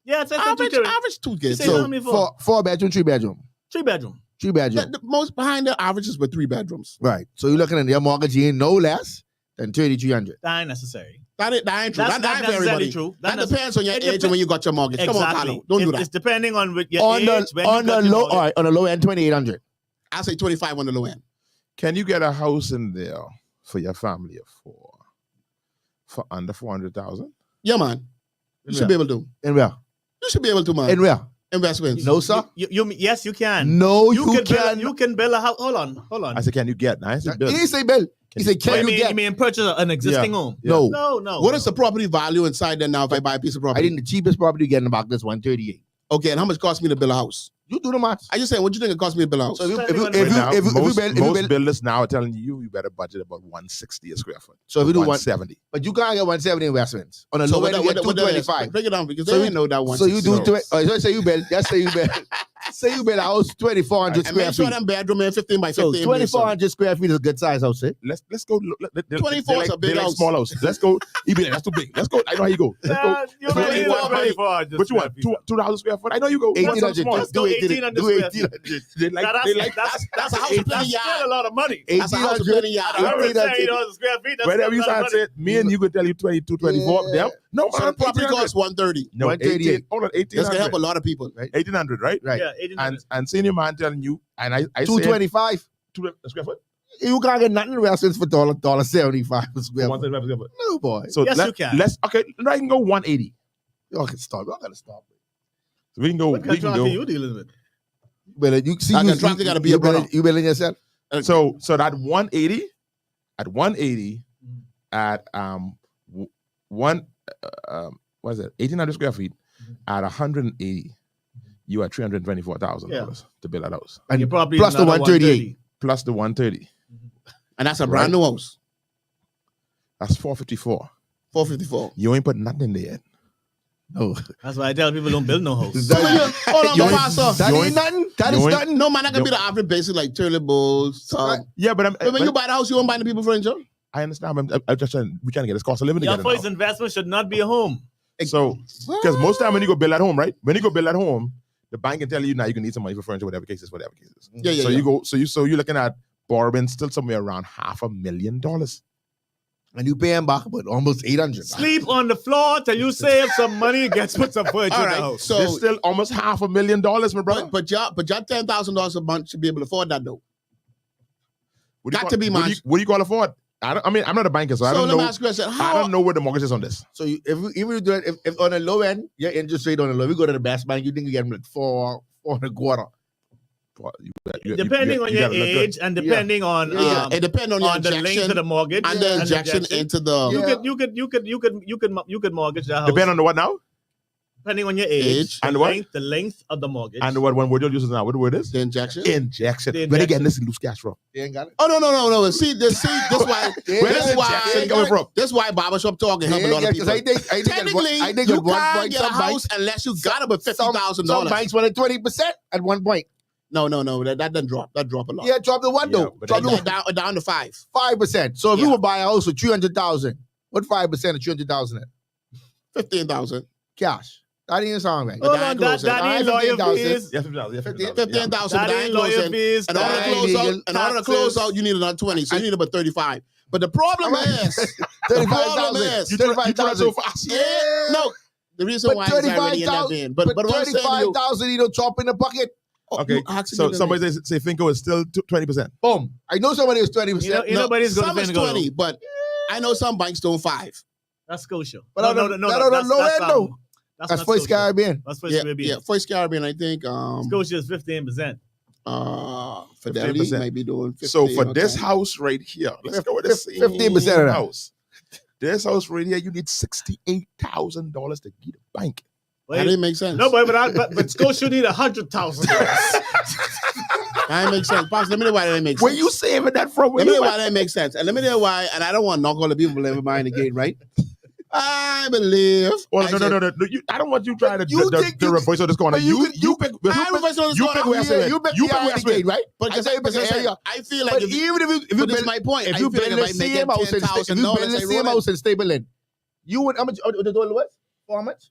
Yeah, it's average 2 kids. Say So how many for? Four bedroom, 3 bedroom. 3 bedroom. 3 bedroom. the most behind the averages were 3 bedrooms. Right. So you're looking at your mortgage, you ain't no less than 3,300. That ain't necessary. That ain't true. That's That not ain't for necessarily everybody. true. That That's- depends on your it age dep- and when you got your mortgage. Come on, Exactly. Carlo. Don't do It's that. depending on your On age. the when you on got the your low, mortgage. all right, on the low end, 2,800. I'll say 25 on the low end. Can you get a house in there for your family of 4 for under 400,000? Yeah, man. You should be able to. In where? You should be able to, man. In where? Invest wins. No, sir. Yes, you can. No, You you can build. can. You can build a house. Hold on. I said, can you get? I said, He build. didn't say bill. He said, Oh, can you get? You mean purchase an existing home? Yeah. No. No. What is the property value inside there now if I buy a piece of I property? think the cheapest property getting about this 138. Okay, and how much cost me to build a house? You do the math. I just saying, what do you think it cost me to build a house? So if you Right now, most build, builders now are telling you better budget about 160 a square foot. so if you do 170. but you can't get 170 investments on a So low end, you get what that is? 225. Break it down because So they you- didn't know that one. So you do No. so say you build. Let's say you build. Say you build a house 2,400 and square make sure feet. them bedroom is 15 by 15. So 2,400 square feet is a good size house, eh? Let's go. 24 is a big house. Small house. Let's go. Even that's too big. Let's go. I know how you go. Let's go. You already know 24. What you want? 2,000 square foot? I know you go. You want something 1,800. small. Let's go 1,800 Do square 1,800. They like. That's a house within a That's yard. still a lot of money. That's a house within a yard. $170 square feet. That's Whatever still you a lot of start money. saying, me and you could tell you 22, 24. Yeah. Them. No, So the man. property 1,800. costs 130. No, 138. 18. Hold on, That's gonna help a 1,800. lot of people. 1,800, right? Right. Yeah, 1,800. And senior man telling you, and I said 225. 2 square foot. You can't get nothing in restaurants for $1.75 a square foot. 1 square foot. No, boy. So Yes, let, you can. Let's okay. I can go 180. Y'all can stop. Y'all gotta stop. So we can go. What We can contract go. are you dealing with? But you see, That contractor gotta be you a brother. You building yourself. So that 180 at 180 at one what is it 1,800 square feet at 180 you are $324,000 to build that house And Your property plus is the another 138. plus the 130. And that's a brand new house. That's 454. 454. You ain't put nothing in there yet. No. That's why I tell people don't build no house. Hold on, You ain't- Pastor. That You ain't ain't- nothing. That you is ain't- nothing. No, man, that can be the average basic like toilet bowls. Yeah, but But when you buy the house, you won't buy the people furniture. I understand. I'm just trying. We're trying to get this cost of living Your together. first Now. investment should not be a home. So, because most time when you go build at home, right? When you go build at home, the bank can tell you now you can need some money for furniture, whatever cases. Yeah, So yeah. you go. So you're looking at borrowing still somewhere around $500,000. And you paying back about almost 800. Sleep on the floor till you save some money and get put some furniture All in the right. house. So, There's still almost $500,000, my brother. but y'all $10,000 a month should be able to afford that though. What do you got call- to be what do managed. What do you call afford? I mean, I'm not a banker, so I So don't let me know. ask you a question. I How don't know what the mortgage is on this. So you, if you do it, if on a low end, your interest rate on the low, we go to the best bank, you think you get them like 4.25. Depending on you your gotta look good. age and depending on it depends on your the length injection of the mortgage and the injection into the you could mortgage that house Depend on the what now? depending on your age And what? the length of the mortgage And what one word you're using now? What the word is? the injection. Injection. The Where they injection. getting this loose cash from? They ain't got it. Oh no. See this why Where's this the why injection coming from? this why barbershop talk and help a lot of people. I think Technically, I think you at one can't point get a some house banks, unless you got about some $50,000. banks wanted 20% at one point. No, that doesn't drop. That drop a lot. Yeah, drop the one Yeah, though. but Drop they- the down to 5. 5%. So if Yeah. you would buy a house for 300,000, what 5% of 300,000 at? 15,000. Cash. That ain't sound right. Hold on, that ain't lawyer 15,000. fees. Yeah, $15,000. Yeah, $15,000. 15,000. That ain't lawyer fees. And order to that close ain't out. legal And order to close taxes. out, you need another 20. So you need about 35. But the problem is, the problem 35,000. is, You do that so fast. no. The reason why is I already in that vein. But what I'm saying to you, 35,000, you don't chop in the pocket. Okay, so somebody say Finco is still 20%. Boom. I know somebody who's 20%. Nobody's going some to is Finco. 20, but I know some banks don't 5. That's Scotia. But I don't know where though. That's not First Scotia. Caribbean. That's First Yeah, Caribbean. yeah, First Caribbean, I think. Scotia is 15%. Fidelity 15%. might be doing 15. So for this okay. house right here, let's go with this 15% of that. house. This house right here, you need $68,000 to get a bank. That didn't make sense. No, but Scotia need $100,000. That didn't make sense. Pastor, let me know why that didn't make sense. Where you saving that from? Let me know why that makes sense. And let me know why, and I don't want to knock all the people living behind the gate, right? I believe. Well, no. I don't want you trying to reverse on this corner. You pick. You pick where I say. You pick where I say. Right? But I feel like But even if you this is build, my point. if I you feel build like the same house, if you build the same house in Stable Inn, you would how much? The total was for how much?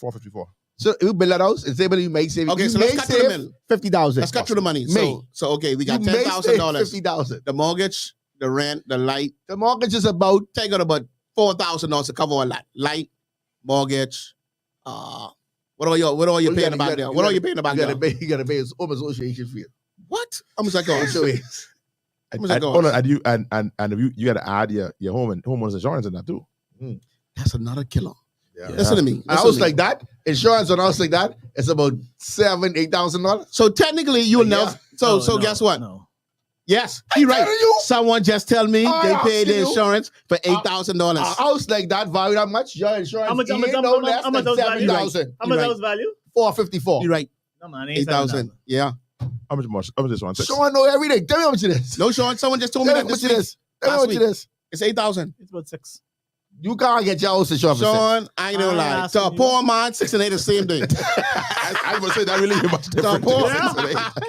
$454. So if you build that house in Stable Inn, you make save. Okay, you so may let's cut to the save middle. 50,000. Let's cut through the money. May. So okay, we got You may save $10,000. 50,000. The mortgage, the rent, the light. The mortgage is about Take out about $4,000 to cover all that. Light, mortgage. What are you paying about there? What are you paying about there? You gotta pay his home association fee. What? How much that cost? So Hold on, and you got to add your homeowners insurance in that too. That's another killer. Yeah. Listen to me. A house like that, insurance on a house like that, it's about $7,000-8,000. So technically, you will never. So No, guess what? No. Yes, you're right. telling you. Someone just tell me I they paid the asking you. insurance for $8,000. A house like that value that much, your insurance How much ain't those no less than value? $7,000. How much Right. those value? $454. You're right. No, man, ain't 8,000. Yeah. How much more? How much this one? Sean know everything. Tell me how much it is. No, Sean. Someone just told me Tell me that how much this it week. is. Tell me how Last much it week. is. It's 8,000. It's about 6. You can't get your house insurance. Sean, I ain't gonna I'm lie. asking To a you. poor man, 6 and 8 the same thing. I would say that really ain't much different. poor-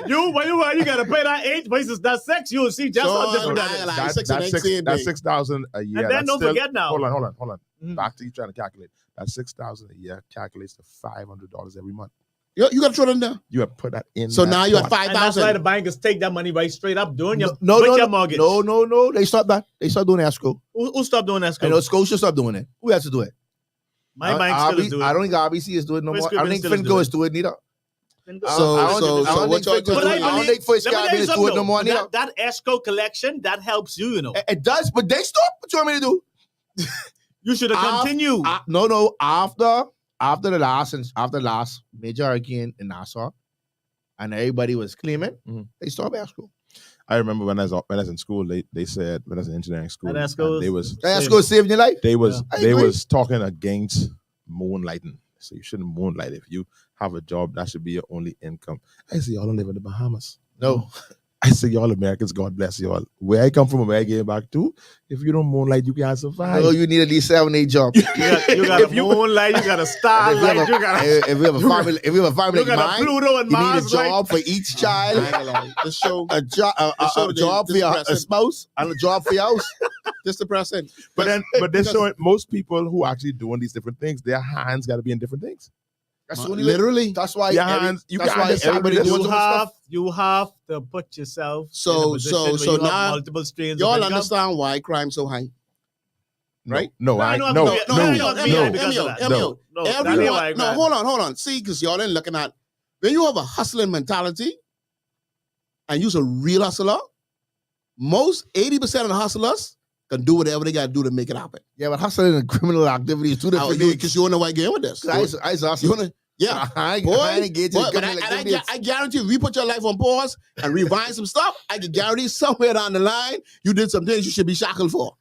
You gotta pay that 8 versus that 6. You will see just how Sean, different I that ain't is. like 6 and 8 same That's thing. 6,000 a year. And then That's don't still- forget now. Hold on. Mhm. Back to you trying to calculate. That 6,000 a year calculates to $500 every month. You got to throw it in there. You have put that in. So that now you at pot. And that's why 5,000. the bankers take that money right straight up doing your No, with no, your mortgage. no. They stopped that. They stopped doing escrow. Who stopped doing that? I know Scotia stopped doing it. Who has to do it? My bank still is doing I it. don't think RBC is doing it no First more. I don't Caribbean think still is Finco doing is doing it neither. So I don't what think y'all Finco is doing? doing it. I don't think First Let me tell Caribbean you is doing something it no more though. neither. That escrow collection, that helps you, you know. It does, but they stopped. What you want me to do? You should have continued. No. After the last major hurricane in Nassau, and everybody was claiming, they stopped escrow. I remember when I was in school, they said when I was in engineering school, That escrow and they is- was Escrow saving your life. they was I they agree. was talking against moonlighting. So you shouldn't moonlight. If you have a job, that should be your only income. I say y'all don't live in the Bahamas. No. I say y'all Americans, God bless y'all. Where I come from, where I get back to, if you don't moonlight, you can't survive. No, you need at least 7-8 jobs. You got a moonlight, you got a starlight, you got a if you have a family, you like got a mine, Pluto and you need a Mars light. job for each I child, ain't gonna lie. This show, a job for your spouse, and a job for your house. this depressing. But they're showing most people who are actually doing these different things, their hands got to be in different things. That's the only Literally. That's why Your hands, you that's can't why decide everybody this. doing some stuff. You have to put yourself So- in a position where so you have now multiple streams Y'all of income. understand why crime's so high? Right? No, I know no, I'm no, gonna be- no, I'm gonna be no. because of that. No. No, that ain't why Everyone, I no, grab hold on. See, because y'all ain't looking at when you have a hustling mentality and you're a real hustler, most 80% of the hustlers can do whatever they gotta do to make it happen. Yeah, but hustling and criminal activity is two different things. Because you wanna know why I get with this. I used to hustle. You wanna, yeah. I Boy, ain't engaged in but criminal activities. I guarantee if you put your life on pause and rewind some stuff, I can guarantee somewhere down the line you did some things you should be shackled for.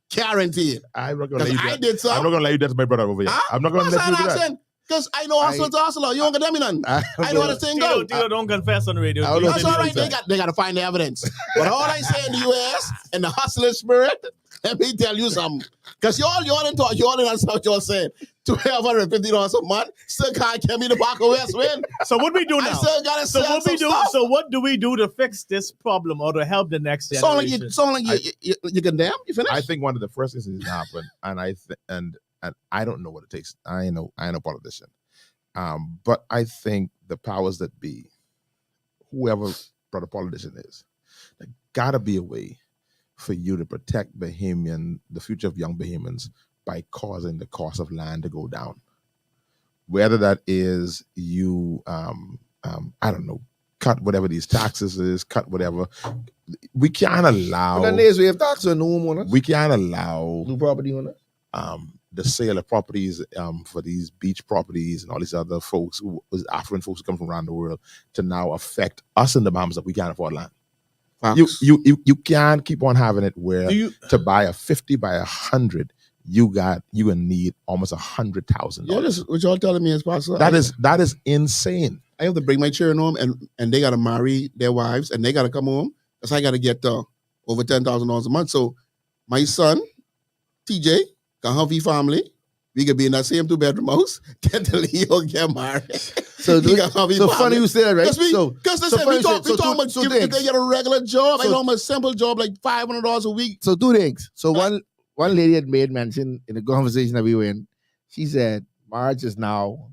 Guarantee it. I'm not gonna let you. I that. did some. I'm not gonna let you. That's my brother over here. Huh? I'm not gonna let you do that. Because I know hustler to hustler. You don't get me none. I know how this thing go. Tito, don't confess on the radio. I don't know. That's all right. They got to find the evidence. But all I say in the U.S. and the hustler spirit, let me tell you something. Because y'all didn't understand what y'all saying. $1,250 a month still can't get me the back of West Wind. So what we do I now? still got to So sell what we some do? stuff. So what do we do to fix this problem or to help the next generation? Sound like you condemn? You finished? I think one of the first things that happen, and I don't know what it takes. I ain't no politician. But I think the powers that be, whoever brother politician is, there gotta be a way for you to protect the future of young Bahamians by causing the cost of land to go down. Whether that is you, I don't know, cut whatever these taxes is, cut whatever. We can't allow. But then we have taxes on new homeowners. We can't allow New property owners. the sale of properties for these beach properties and all these other folks, affluent folks who come from around the world, to now affect us in the Bahamas that we can't afford land. You can't keep on having it where to buy a 50 by 100, you gonna need almost $100,000. Yeah, that's what y'all telling me is possible. That is insane. I have to bring my children home, and they got to marry their wives, and they got to come home, because I got to get over $10,000 a month. So my son, TJ, can have his family. We could be in that same 2-bedroom house. Get the Leo, get married. So funny you say that, right? Because we talk about if they get a regular job, I know a simple job like $500 a week. So 2 things. So one lady had made mention in the conversation that we were in. She said marriage is now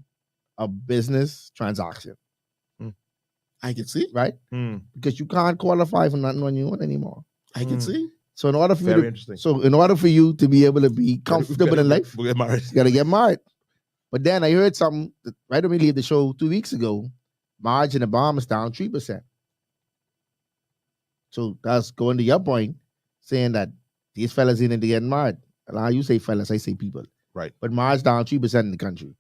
a business transaction. I can see. Right? Because you can't qualify for nothing on your own anymore. I can see. So in order for you to be able to be comfortable in life, you gotta get married. But then I heard something right when we leave the show 2 weeks ago. Marriage in the Bahamas is down 3%. So that's going to your point, saying that these fellas ain't into getting married. Well, you say fellas, I say people. Right. But marriage down 3% in the country.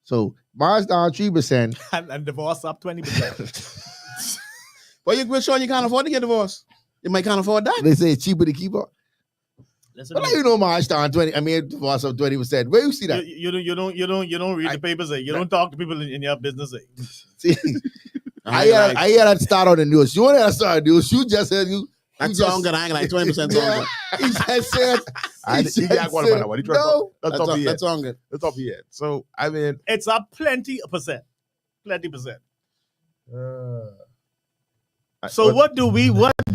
So marriage down 3%. and divorce up 20%. Well, you're sure you can't afford to get divorced. You might can't afford that. They say it's cheaper to keep up. But you know marriage down 20. I mean divorce up 20%. Where you see that? You don't read the papers. You don't talk to people in your business. See, I hear that start on the news. You want to start on the news? You just said you. That's longer. I ain't like 20% longer. He just said. That's longer. That's all he had. So I mean, it's up plenty percent. So what do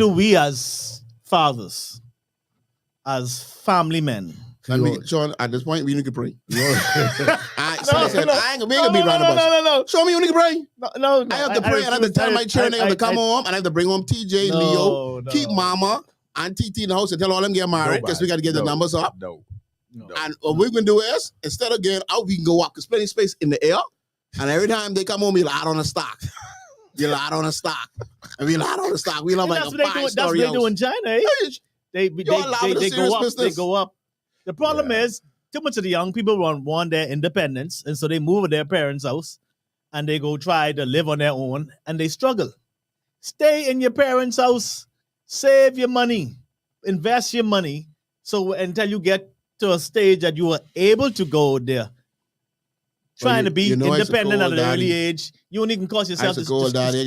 we as fathers, as family men? Sean, at this point, we need to pray. No. I ain't gonna be right about. Show me you need to pray. No. I have to pray, and I have to tell my children they have to come home, and I have to bring home TJ, Leo, keep Mama and Titi in the house, and tell all them get married, because we got to get the numbers up. No. And what we're gonna do is, instead of getting out, we can go up. There's plenty of space in the air, and every time they come home, we lot on the stock. You lot on the stock, and we lot on the stock. We love like a 5-story house. That's what they do in China. Eh? They go up. They go up. The problem is, too much of the young people want their independence, and so they move to their parents' house, and they go try to live on their own, and they struggle. Stay in your parents' house, save your money, invest your money, so until you get to a stage that you are able to go there. Trying to be independent at an early age, you don't even cause yourself to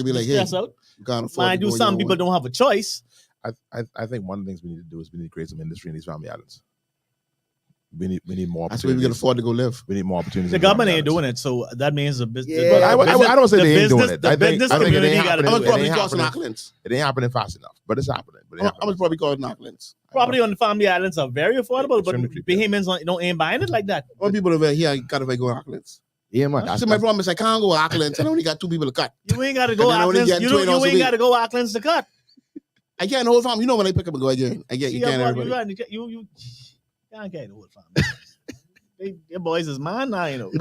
be like, hey, out. Mind you, some people don't have a choice. I think one of the things we need to do is we need to create some industry in these family islands. We need more. That's where we can afford to go live. We need more opportunities. The government ain't doing it, so that means the business. Yeah, I don't say they ain't doing it. The business community got to do it. Probably cost in Auckland. It ain't happening fast enough, but it's happening. How much probably cost in Auckland? Property on the family islands are very affordable, but Bahamians ain't buying it like that. All people over here got to go to Auckland. Yeah, man. So my problem is I can't go to Auckland. I only got 2 people to cut. You ain't got to go Auckland. You ain't got to go Auckland to cut. I can't hold farm. You know when I pick up and go again. You can't everybody. You can't carry the whole family. Your boys is mine now, you know.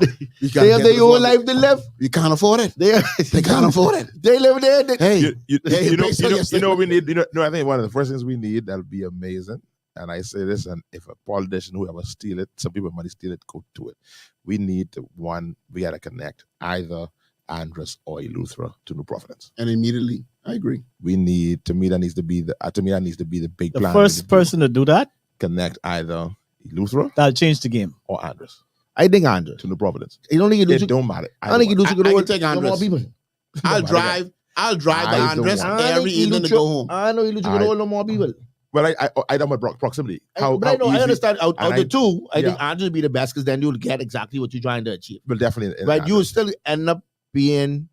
They have their own life they live. You can't afford it. They can't afford it. They live there. You know we need. I think one of the first things we need that'll be amazing. And I say this, and if a politician, whoever steal it, some people might steal it, go to it. We need we got to connect either Andros or Eleuthera to New Providence. And immediately, I agree. To me, that needs to be the big plan. The first person to do that? Connect either Eleuthera. That'll change the game. Or Andros. I think Andros. To New Providence. You don't think it don't matter. I think Eleuthera could take Andros. I'll drive the Andros every evening to go home. I know Eleuthera could hold no more people. Well, I don't want proximity. I understand. Out the two, I think Andros be the best, because then you'll get exactly what you're trying to achieve. But definitely. But you will still end up being,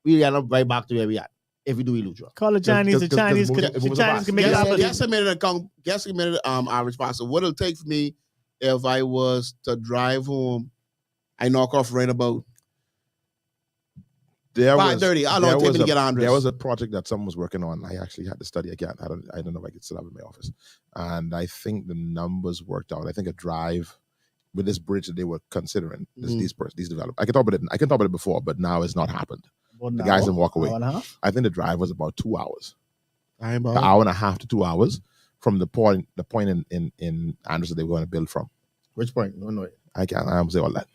we end up right back to where we at if we do Eleuthera. Call the Chinese. The Chinese can make it happen. Guess a minute. Our response. So what it'll take for me if I was to drive home, I knock off right about There was 5:30. How long it take me to get Andres? There was a project that someone was working on. I actually had to study again. I don't know if I could still have it in my office. And I think the numbers worked out. I think a drive with this bridge that they were considering, these developers. I can talk about it before, but now it's not happened. The guys didn't walk away. I think the drive was about 2 hours. An hour and a half to 2 hours from the point in Andres that they were going to build from. Which point? No. I don't say all that.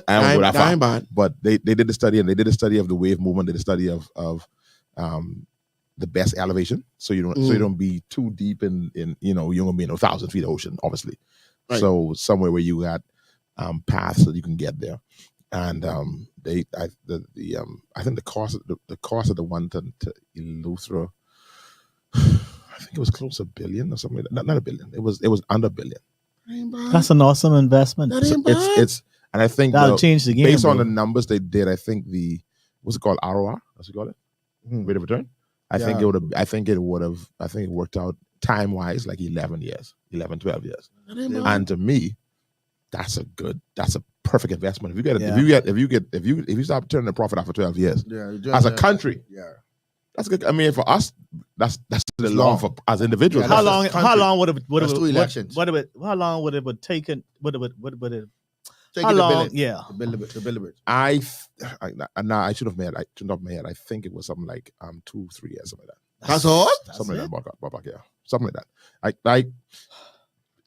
I don't go that far. But they did the study, and they did a study of the wave movement. They did a study of the best elevation, so you don't be too deep in you're gonna be in 1,000 feet of ocean, obviously. Right. So somewhere where you got paths that you can get there, and I think the cost of the one to Eleuthera, I think it was close to $1 billion or something. Not $1 billion. It was under $1 billion. That's an awesome investment. It's and I think that'll change the game. Based on the numbers they did, I think what's it called, ROR? What's it called? Rate of return. I think it worked out time wise like 11 years, 12 years. And to me, that's a perfect investment. If you start turning a profit after 12 years, as a country, that's good. I mean, for us, that's the long for as individuals. How long would it How long? Yeah, the bill. I should have made. I turned off my head. I think it was something like 2-3 years, something like that. That's all. Something like that. Yeah, something like that.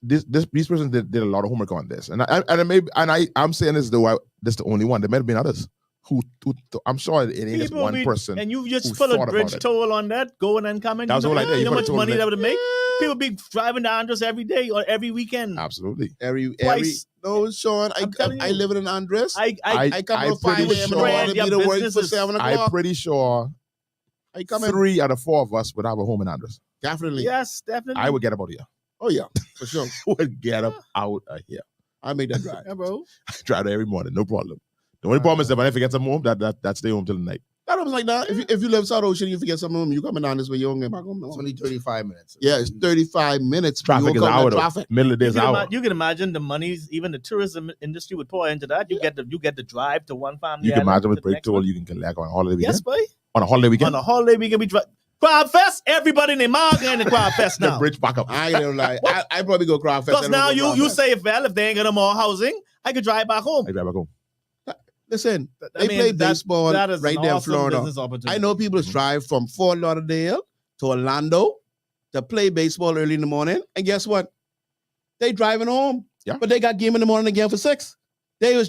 These persons did a lot of homework on this, and I'm saying this though. This is the only one. There might have been others who I'm sure it ain't just one person. And you just put a bridge toll on that, going and coming. That was all I did. You know how much money that would make? People be driving to Andres every day or every weekend. Absolutely. No, Sean, I live in Andres. I come from 5 a.m. and be to work for 7 o'clock. I'm pretty sure 3 out of 4 of us would have a home in Andres. Definitely. Yes, definitely. I would get up out of here. Oh, yeah, for sure. Would get up out of here. I make that drive. Yeah, bro. I drive there every morning, no problem. The only problem is that when I forget some home, that stay home till the night. I was like that. If you live South Ocean, you forget something home, you coming down this way, you don't get back home. No. It's only 35 minutes. Yeah, it's 35 minutes. Traffic is hour. Middle of the day is hour. You can imagine the monies even the tourism industry would pour into that. You get the drive to one family. You can imagine with break toll you can collect on a holiday weekend. Yes, boy. On a holiday weekend. On a holiday weekend, we drive. Crowd Fest, everybody in their mouth going to Crowd Fest now. The bridge back up. I ain't gonna lie. I probably go Crowd Fest. Because now you say, well, if they ain't got no more housing, I could drive back home. Listen, they play baseball right there in Florida. I know people drive from Fort Lauderdale to Orlando to play baseball early in the morning. And guess what? They driving home. Yeah. But they got game in the morning again for 6. They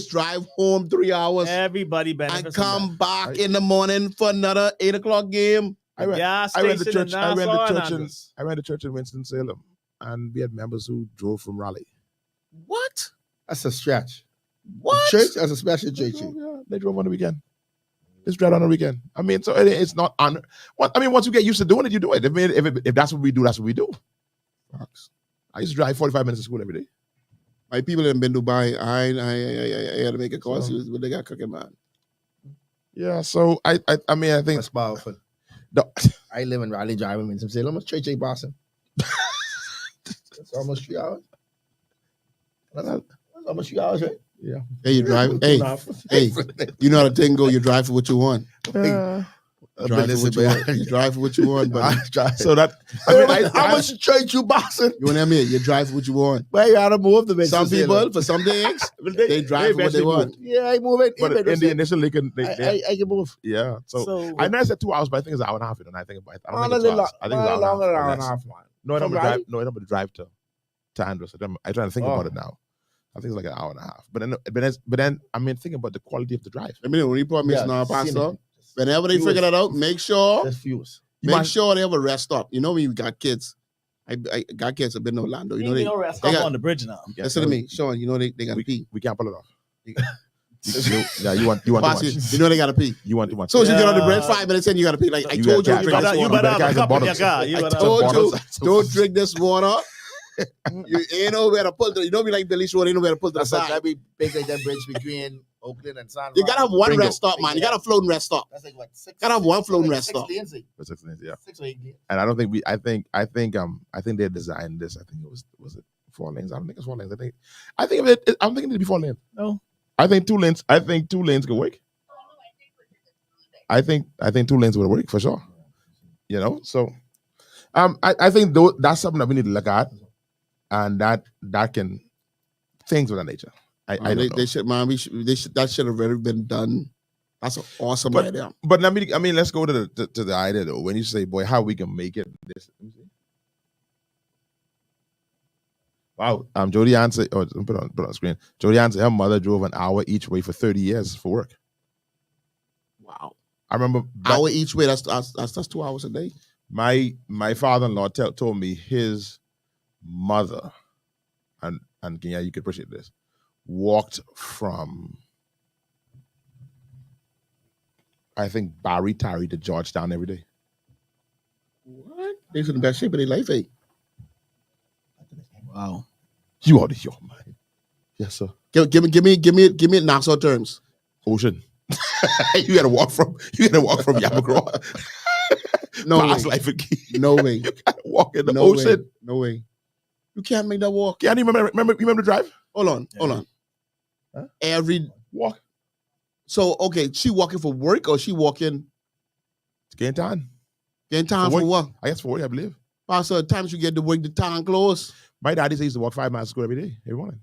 drive home 3 hours. Everybody benefits. And come back in the morning for another 8 o'clock game. I ran the church in Winston-Salem, and we had members who drove from Raleigh. What? That's a stretch. What? Church as a special church. Yeah, they drove on the weekend. Just drive on the weekend. I mean, so it's not on. Once you get used to doing it, you do it. If that's what we do, that's what we do. I used to drive 45 minutes to school every day. My people haven't been to Dubai. I had to make a call. See what they got cooking, man. Yeah, so I think that's powerful. No. I live in Raleigh, driving in some Salem. Almost straight to Boston. That's almost 3 hours. That's almost 3 hours, right? Yeah. Hey, you drive. Hey, you know how the thing go. You drive for what you want. You drive for what you want, but so that how much straight you Boston? You know what I mean? You drive for what you want. Well, you gotta move the some people for some things they drive for what they want. Yeah, I move it. But in the initial, they can move. Yeah. So I know I said 2 hours, but I think it's an hour and a half. And I think about it. I don't think it's 2 hours. I think it's an hour and a half. No, I'm gonna drive to Andres. I'm trying to think about it now. I think it's like an hour and a half. But then I mean, thinking about the quality of the drive. I mean, the only problem is now, Pastor. Whenever they figure that out, make sure they have a rest stop. You know when you got kids. I got kids have been in Orlando. You know they rest stop on the bridge now. Listen to me, Sean. You know they got to pee. We can't pull it off. You want too much. You know they got to pee. You want too much. So as you get on the bridge, 5 minutes in, you got to pee. Like I told you, you better have a cup in your car. I told you, don't drink this water. You ain't know where to pull. You know me like Billy Shore. Ain't know where to pull the side. That be big like that bridge between Oakland and San. You gotta have one rest stop, man. You gotta have floating rest stop. That's like what? 6. Gotta have one floating rest stop. 6 lanes, yeah. 6 or 8 lanes. And I don't think I think they designed this. I think it was it 4 lanes. I don't think it's 4 lanes. I'm thinking it'd be 4 lanes. No. I think 2 lanes. I think 2 lanes could work. I think 2 lanes would work for sure. You know, so I think that's something that we need to look at, and that can things of that nature. I don't know. They should, man. That should have already been done. That's an awesome idea. But let's go to the idea though. When you say, boy, how we can make it this. Wow. Jody answered. Oh, put on screen. Jody answered. Her mother drove an hour each way for 30 years for work. Wow. I remember hour each way. That's 2 hours a day. My father-in-law told me his mother, and yeah, you could appreciate this, walked from, I think, Barry Tarry to Georgetown every day. What? They're in the best shape of their life, eh? Wow. You out of your mind. Yes, sir. Give me it Nassau terms. Ocean. you gotta walk from Yabagro. No Past way. Life again. No way. You gotta walk in the No ocean. way. No way. You can't make that walk. Can't even remember the drive? Hold on. Huh? Every Walk. So okay, she walking for work or she walking It's getting time. getting time for what? I guess for work, I believe. Also, at times you get to work, the town close. My daddy said he used to walk 5 miles to school every day, every morning.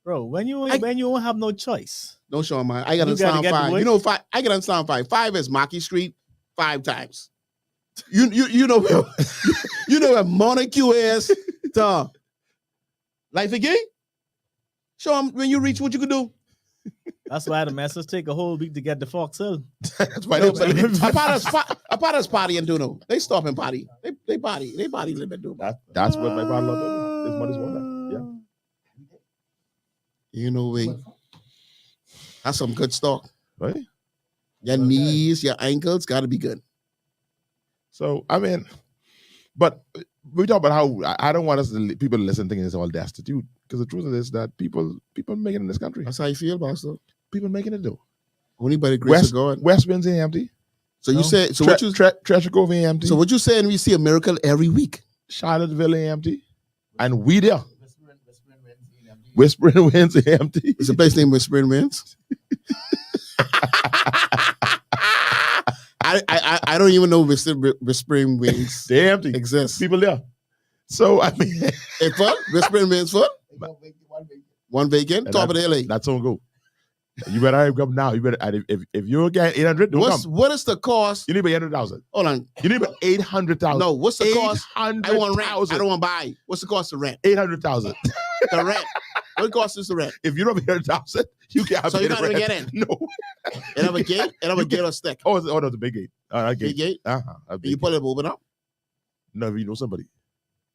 Bro, when you won't have no choice. No, Sean, man. I got to You gotta understand get to 5. work. You know, 5. I got to understand 5. 5 is Marquis Street 5 times. You know where you know where Montague is to Life Again? Show them when you reach what you can do. That's why the message take a whole week to get the Fox Hill. That's why No, they a part of party and do no. They stop and party. They party live and do. That's what my father-in-law told me. His mother's one. Yeah. You know, we that's some good stock. Right? Your knees, your ankles got to be good. So, I mean, but we talk about how I don't want people to listen thinking it's all destitute, because the truth is that people make it in this country. That's how you feel, Pastor. People making it though. Only by the grace of God. West Winds ain't empty. So you say, so what you Treasure Cove ain't empty. so what you saying? We see a miracle every week. Charlottesville ain't empty, and we there. Whispering Winds ain't empty. It's a place named Whispering Winds. I don't even know Whispering Winds They empty. exists. People there. So I mean, It full? Whispering Winds full? One vacant? And Top of the LA. that's on go. You better hurry up now. You better if you get 800, don't come. What is the cost? You need 800,000. Hold on. You need 800,000. No, what's the cost? I 800,000. want rent. I don't want to buy. What's the cost of rent? 800,000. The rent. What cost is the rent? If you don't have 800,000, you can't. So pay you're the not gonna rent. get in? No. And have a gate? And have a gate or stick? Oh, no, it's a big gate. Big gate? Uh-huh. A big You put gate. it open up? No, if you know somebody.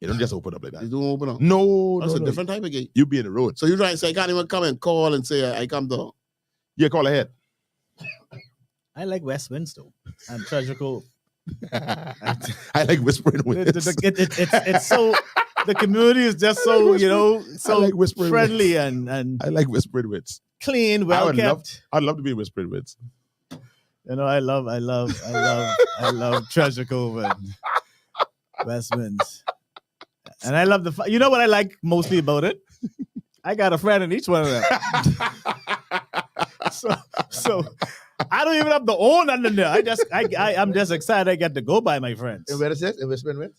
You don't just open up like You that. don't open up? No, That's no, a no. different type of gate. You be in the road. So you're trying to say I can't even come and call and say I come to. Yeah, call ahead. I like West Winds though, and Treasure Cove. I like Whispering Winds. It's so the community is just so so like Whispering friendly and I like Whispering Winds. clean, well kept. I'd love to be in Whispering Winds. You know, I love Treasure Cove and West Winds, and I love the. You know what I like mostly about it? I got a friend in each one of them. so I don't even have to own nothing there. I'm just excited I get to go by my friends. And where is it? In Whispering Winds?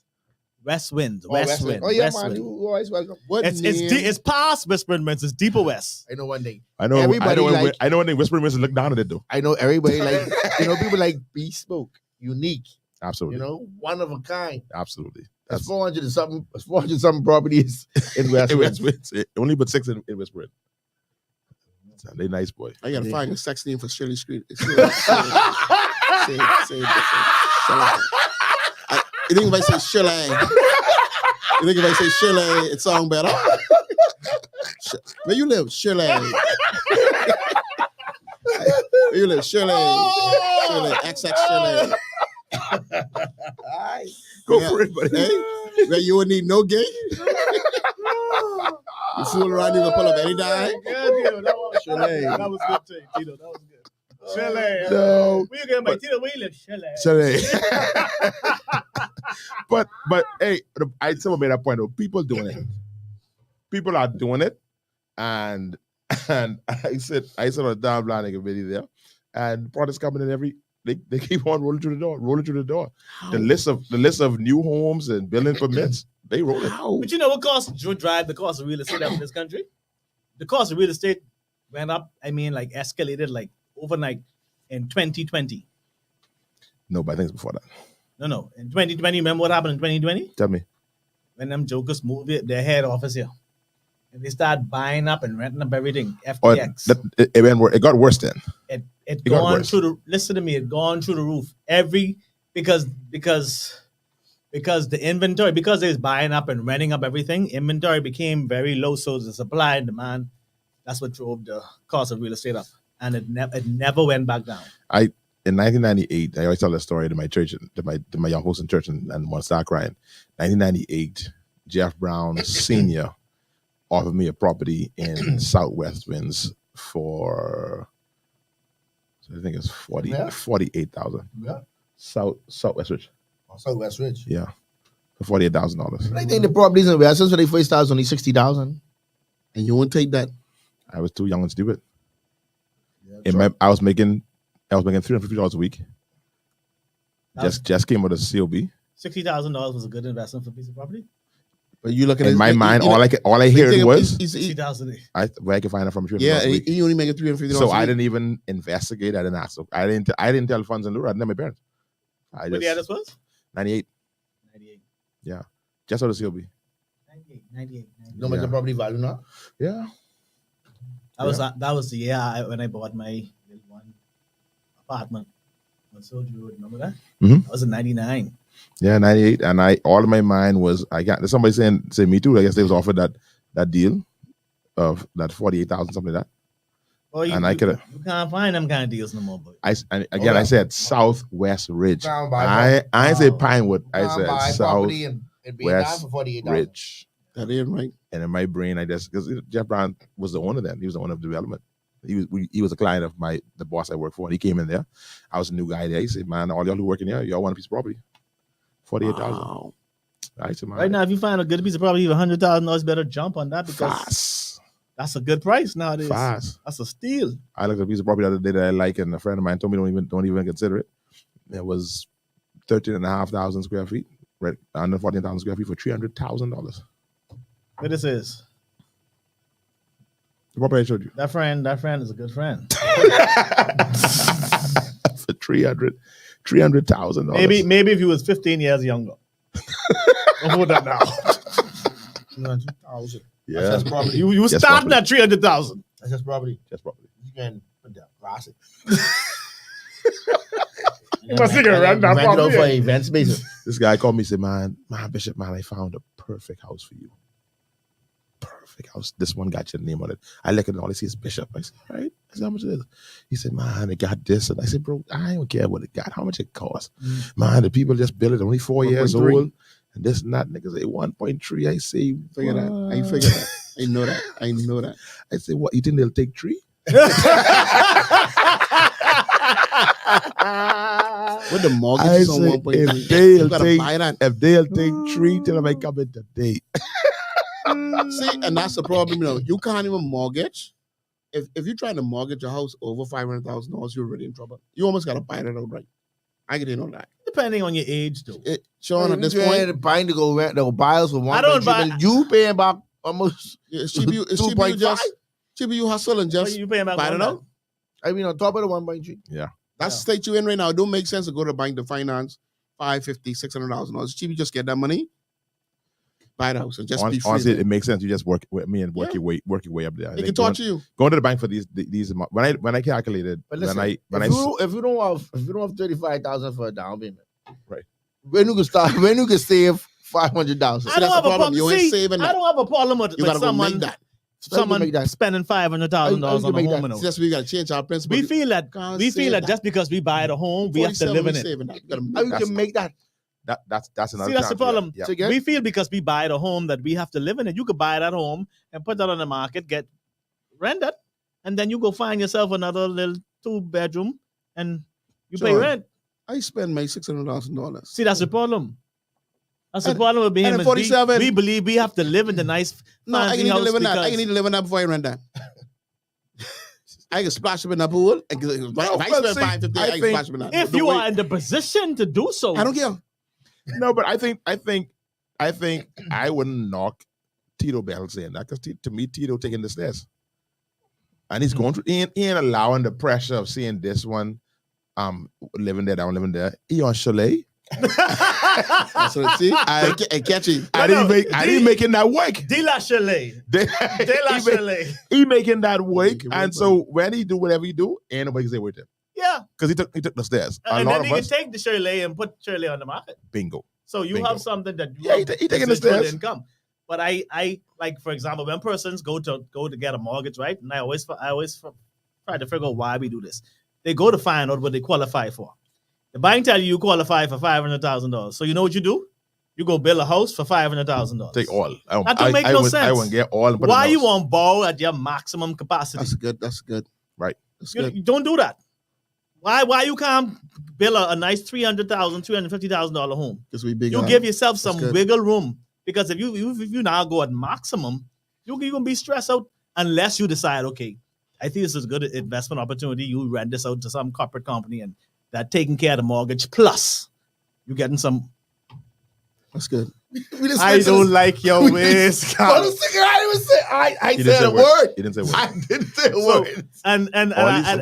West Wind. Oh, West Wind. Oh, yeah, West man. Wind. You always welcome. What It's past Whispering Winds. It's deeper west. I know one day. I know one thing Whispering Winds look down at it though. I know everybody like, people like bespoke, unique, Absolutely. one of a kind. Absolutely. That's 400 and something properties in West In Winds. West Winds. Only but 6 in Whispering. They nice boy. I gotta find a sex name for Shirley Street. You think if I say Shirley, it sound better? Where you live, Shirley? Where you live, Shirley? Shirley, XX Shirley. Go for it, buddy. Hey, where you would need no gay? You fool around, you can pull up any dime. Shirley. That was good, Tito. That was good. Chile. No. We get my Tito. We live Chile. Chile. but hey, someone made that point though. People doing it. People are doing it, and I said on the down blind video there, and products coming in they keep on rolling through the door. The list of new homes and building permits, they roll it. But you know what drive the cost of real estate up in this country? The cost of real estate went up, escalated like overnight in 2020. No, but I think it's before that. No. In 2020, remember what happened in 2020? Tell me. When them jokers moved their head office here. And they start buying up and renting up everything. Or FTX. it got worse then. It got gone worse. through the listen to me, it gone through the roof. Because the inventory, because they was buying up and renting up everything, inventory became very low. So the supply and demand, that's what drove the cost of real estate up. And it never went back down. In 1998, I always tell the story to my church, to my young host in church, and want to start crying. 1998, Jeff Brown Sr. offered me a property in Southwest Winds for, I think it's 48,000. Yeah. Southwest Ridge. Southwest Ridge. Yeah, for $48,000. I think the properties in West when they first started was only 60,000. And you won't take that. I was too young and stupid. I was making $350 a week. Just came with a COB. $60,000 was a good investment for a piece of property. But you look at In my mind, all I heard was $60,000. where I can find it from. Yeah, he only making $350. So I didn't even investigate. I didn't ask. So I didn't tell funds and lure. I didn't tell my parents. What year this was? 98. 98. Yeah, just out of COB. 98. You know how much the property value now? Yeah. That was the year when I bought my little one apartment on Soldier Road. Remember that? Mhm. I was in 99. Yeah, 98. And all in my mind was there's somebody saying me too. I guess they was offered that deal of that 48,000, something like that. Well, you can't find them kind of deals no more. But I said Southwest Ridge. I ain't say Pinewood. I said Southwest Ridge. That ain't right. And in my brain, I just, because Jeff Brown was the owner then. He was the owner of development. He was a client of the boss I worked for. And he came in there. I was a new guy there. He said, man, all y'all who working here, y'all want a piece of property. 48,000. Wow. I said, man, right now, if you find a good piece of property, $100,000, better jump on that because fast. that's a good price nowadays. Fast. That's a steal. I looked at a piece of property the other day that I like, and a friend of mine told me don't even consider it. It was 13,500 square feet, right? 114,000 square feet for $300,000. What this is? The property I showed you. That friend is a good friend. For $300,000. Maybe if he was 15 years younger. Hold that now. 200,000. Yeah. That's just property. You Just starting property. at 300,000. That's just property. Just property. You can put that glass. You must think around that Rent it out property. for event spaces. This guy called me and said, man, Bishop, man, I found a perfect house for you. Perfect house. This one got your name on it. I look at it, all I see is Bishop. I said, all right. I said, how much it is? He said, man, it got this. And I said, bro, I don't care what it got, how much it cost. Man, the people just built it, only 4 years 1.3. old. And this and that, niggas say 1.3. I say, Figure that. what? I figure that. I know that. I know that. I say, what, you think they'll take 3? With the mortgage I is on say, 1.3. if they'll You gotta take, buy that. if they'll take 3, tell them I come in today. See, and that's the problem. You can't even mortgage. If you're trying to mortgage a house over $500,000, you're already in trouble. You almost gotta buy that outright. I get in on that. Depending on your age, though. Sean, at this point, buying to go rent, they'll buy us for I don't 1.3 buy- million. You paying back almost it's cheap. You 2.5. just cheap. You hustle and What just you paying back buy on it that? out. I mean, on top of the 1.3. That's the state you in right now. It don't make sense to go to the bank to finance $550,000, $600,000. It's cheap. You just get that money, buy the house, and just be free. Honestly, it makes sense. You just work with me and work Yeah. your way up there. I They think can talk to you. going to the bank for these when I calculated But listen, when I if you don't have 35,000 for a down payment, Right. When you can save $500,000. I don't have a problem. You ain't See, saving I that. don't have a problem with You gotta go make someone that. make that. spending $500,000 How you on a make that? home. and all. See, that's where we gotta change our principle. We feel that Can't save that. just because we buy the home, we have to 47, live in we it. saving that. You gotta How you make can make that? that's another See, that's the chance, problem. Yeah. So again, We feel because we buy the home that we have to live in it. You could buy that home and put that on the market, get rented, and then you go find yourself another little 2-bedroom and you pay Sure. rent. I spend my $600,000. See, that's the problem. That's the And- problem with being and at 47 we believe we have to live in the nice No, I fancy need to house live in that. I because- need to live in that before I rent that. I can splash him in the pool. And if I spend see, $550, I can splash him in that. If you are in the position to do so, I don't care. No, but I think I wouldn't knock Tito Bell saying that, because to me, Tito taking the stairs. And he's going through, he ain't allowing the pressure of seeing this one living there, down living there. He on chalet. So see, I catch it. I didn't making that work. De La Chalet. De La Chalet. He making that work. Make it And work, so when he do whatever he do, ain't nobody can say with him. Yeah. Because he took the stairs. A And lot then of he can us, take the Chalet and put Chalet on the market. bingo. So you Bingo. have something that you Yeah, have he taking the residual stairs. income. But I like, for example, when persons go to get a mortgage, right? And I always try to figure out why we do this. They go to find out what they qualify for. The bank tell you qualify for $500,000. So you know what you do? You go build a house for $500,000. Take all. That don't make no sense. I wouldn't get all. But Why you want borrow at your maximum capacity? That's good. Right. That's You good. don't do that. Why you can't build a nice $300,000, $350,000 home? Because we big. You give yourself some good. wiggle room, because if you now go at maximum, you're gonna be stressed out unless you decide, okay, I think this is a good investment opportunity. You rent this out to some corporate company and that taking care of the mortgage, plus you getting some. That's good. I don't like your ways, Carlo. I He didn't said say a a word. He didn't say a word. I didn't say a So, word. and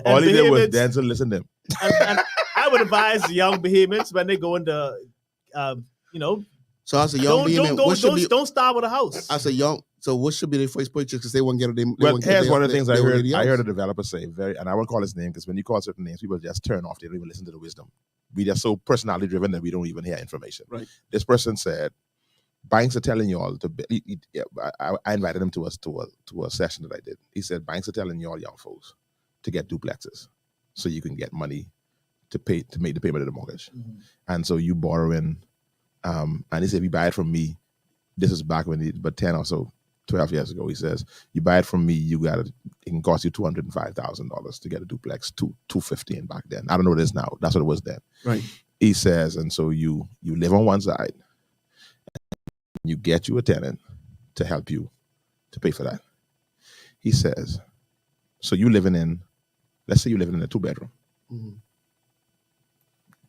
All he did was behemoths- Denczil listen to him. and I would advise the young behemoths when they go into, So as a young behemoth, what should be? don't start with a house. As a young, so what should be their first purchase? Because they won't get it. Well, here's one of the things I heard a developer say, and I won't call his name, because when you call certain names, people just turn off. They don't even listen to the wisdom. We just so personality driven that we don't even hear information. Right. This person said, banks are telling you all to. I invited him to a session that I did. He said, banks are telling you all young folks to get duplexes, so you can get money to make the payment of the mortgage. Mm-hmm. And so you borrowing, and he said, if you buy it from me, this is back when but 10 or so, 12 years ago, he says, you buy it from me, it can cost you $205,000 to get a duplex, $215 back then. I don't know what it is now. That's what it was then. Right. He says, and so you live on one side, you get you a tenant to help you to pay for that. He says, so let's say you're living in a 2-bedroom. Mhm.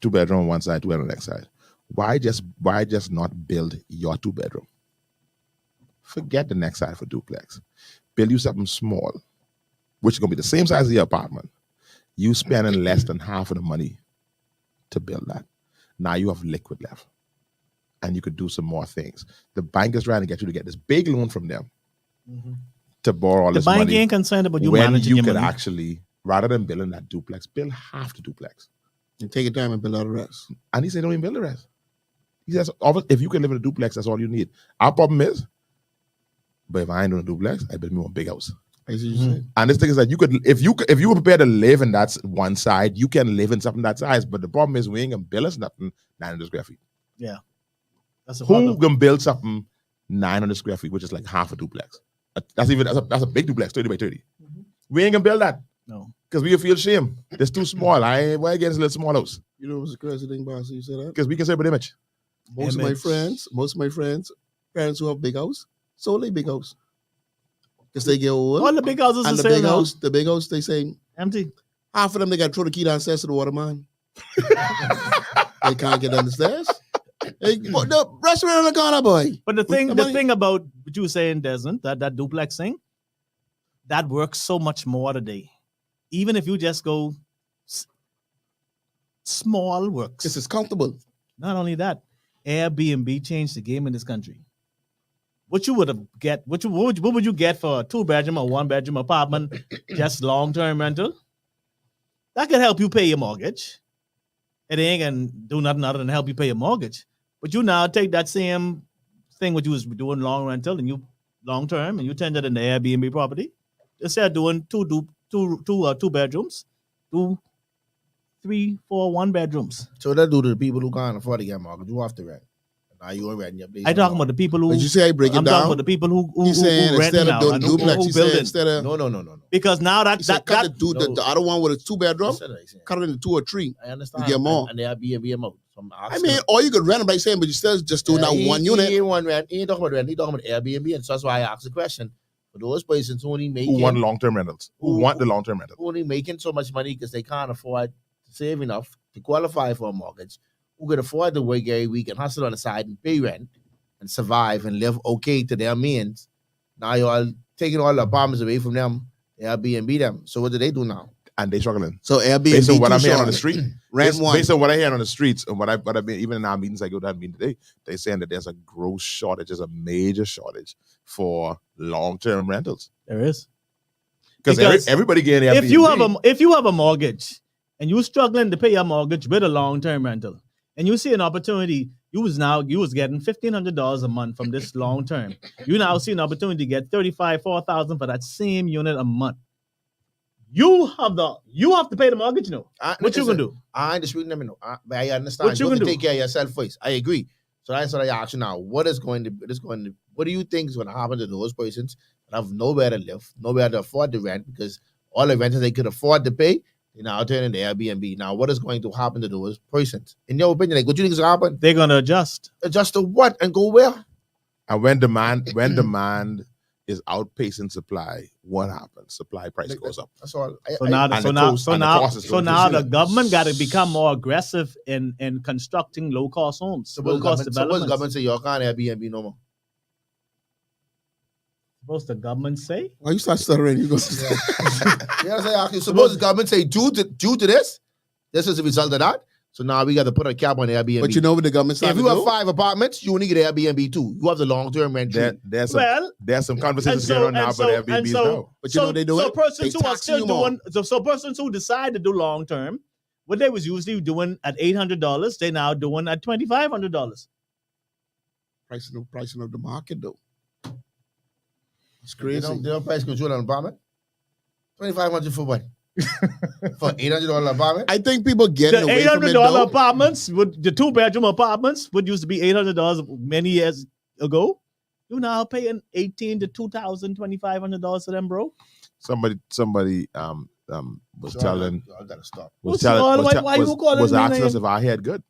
2-bedroom on one side, 2-bedroom on the next side. Why just not build your 2-bedroom? Forget the next side for duplex. Build you something small, which is going to be the same size as your apartment. You spending less than half of the money to build that. Now you have liquid left, and you could do some more things. The bank is trying to get you to get this big loan from them to borrow all The this bank money. ain't concerned about you when managing you your could money. actually, rather than building that duplex, build half the duplex. And take your time and build out the rest. And he said, don't even build the rest. He says, if you can live in a duplex, that's all you need. Our problem is, but if I ain't doing a duplex, I build me one big house. I see what you're saying. And this thing is that if you were prepared to live in that one side, you can live in something that size. But the problem is, we ain't gonna build us nothing 900 square feet. Yeah, that's a Who problem. can build something 900 square feet, which is like half a duplex? That's a big duplex, 30 by 30. We ain't gonna build that No. because we feel shame. It's too small. Why get this little small house? You know what's the crazy thing, boss? You say that? Because we can say about image. Most of my friends, parents who have big house, sold a big house. Because they get old. All the big houses and are the sale big now. house, they say, Empty. half of them, they got to throw the key downstairs to the water man. They can't get down the stairs. The restaurant on the corner, boy. But the the money- thing about what you were saying, Desmond, that duplex thing, that works so much more today. Even if you just go small works. This is comfortable. Not only that, Airbnb changed the game in this country. What you would have get? What would you get for a 2-bedroom or 1-bedroom apartment, just long-term rental? That could help you pay your mortgage. It ain't gonna do nothing other than help you pay your mortgage. But you now take that same thing what you was doing long rental and you long-term and you turn that into Airbnb property. Instead of doing two bedrooms, do 3, 4 1-bedrooms. So that do to the people who can't afford to get mortgage, you have to rent. Now you ain't renting your place. I talking about the people who. Did you say I break it I'm down? talking about the people who He's saying rent instead now of doing and duplex, who he said building. instead of No. Because now he said cut the other one with a 2-bedroom, cut it into 2 or 3. I understand. You get more. And they are Airbnb amount. So I mean, or you could rent them, like saying, but you still just doing that one unit. He ain't one rent. He ain't talking about rent. He talking about Airbnb, and so that's why I asked the question. For those persons who only making Who want long-term rentals? Who want the long-term rentals? who only making so much money because they can't afford to save enough to qualify for a mortgage, who can afford to work every week and hustle on the side and pay rent and survive and live okay to their means. Now you're all taking all the apartments away from them, Airbnb them. So what do they do now? And they struggling. So Airbnb. Based on what too I'm hearing short. on the street, Rent based, one. based on what I hear on the streets and what I've been, even in our meetings I go to that meeting today, they're saying that there's a gross shortage, there's a major shortage for long-term rentals. There is. Because everybody getting Airbnb. If you have a mortgage and you're struggling to pay your mortgage with a long-term rental, and you see an opportunity, you was getting $1,500 a month from this long term. You now see an opportunity to get $4,000 for that same unit a month. You have to pay the mortgage, What you gonna do? I ain't disputing them, but I understand. What you You gonna can do? take care of yourself first. I agree. So that's what I ask you now. What do you think is going to happen to those persons that have nowhere to live, nowhere to afford the rent, because all the renters they could afford to pay, they now turn into Airbnb. Now, what is going to happen to those persons? In your opinion, like, what do you think is going to happen? They're gonna adjust. Adjust to what and go where? And when demand is outpacing supply, what happens? Supply price goes up. That's all. So now and the cost is going to the government got to become more aggressive in constructing low cost homes, low cost Suppose the developments. government say you can't Airbnb no more. Suppose the government say? Why you start stuttering? You go. You know what I'm saying? Suppose the government say due to this is the result of that. So now we got to put a cap on Airbnb. But you know what the government if started you to have do? 5 apartments, you only get Airbnb 2. You have the long-term rent. There's some And conversations so- going on now and about so- Airbnb and so- now. But you know what they do So it? persons They who are tax still you more. doing so persons who decide to do long term, what they was usually doing at $800, they now doing at $2,500. Pricing of the market though. It's They crazy. don't price control on apartment. $2,500 for what? For $800 apartment? I think people getting The away from it $800 though. apartments, with the 2-bedroom apartments, would used to be $800 many years ago. You now paying $1,800 to $2,000, $2,500 for them, bro. Somebody was telling I gotta stop. was Why you calling was me asking name? us if our head good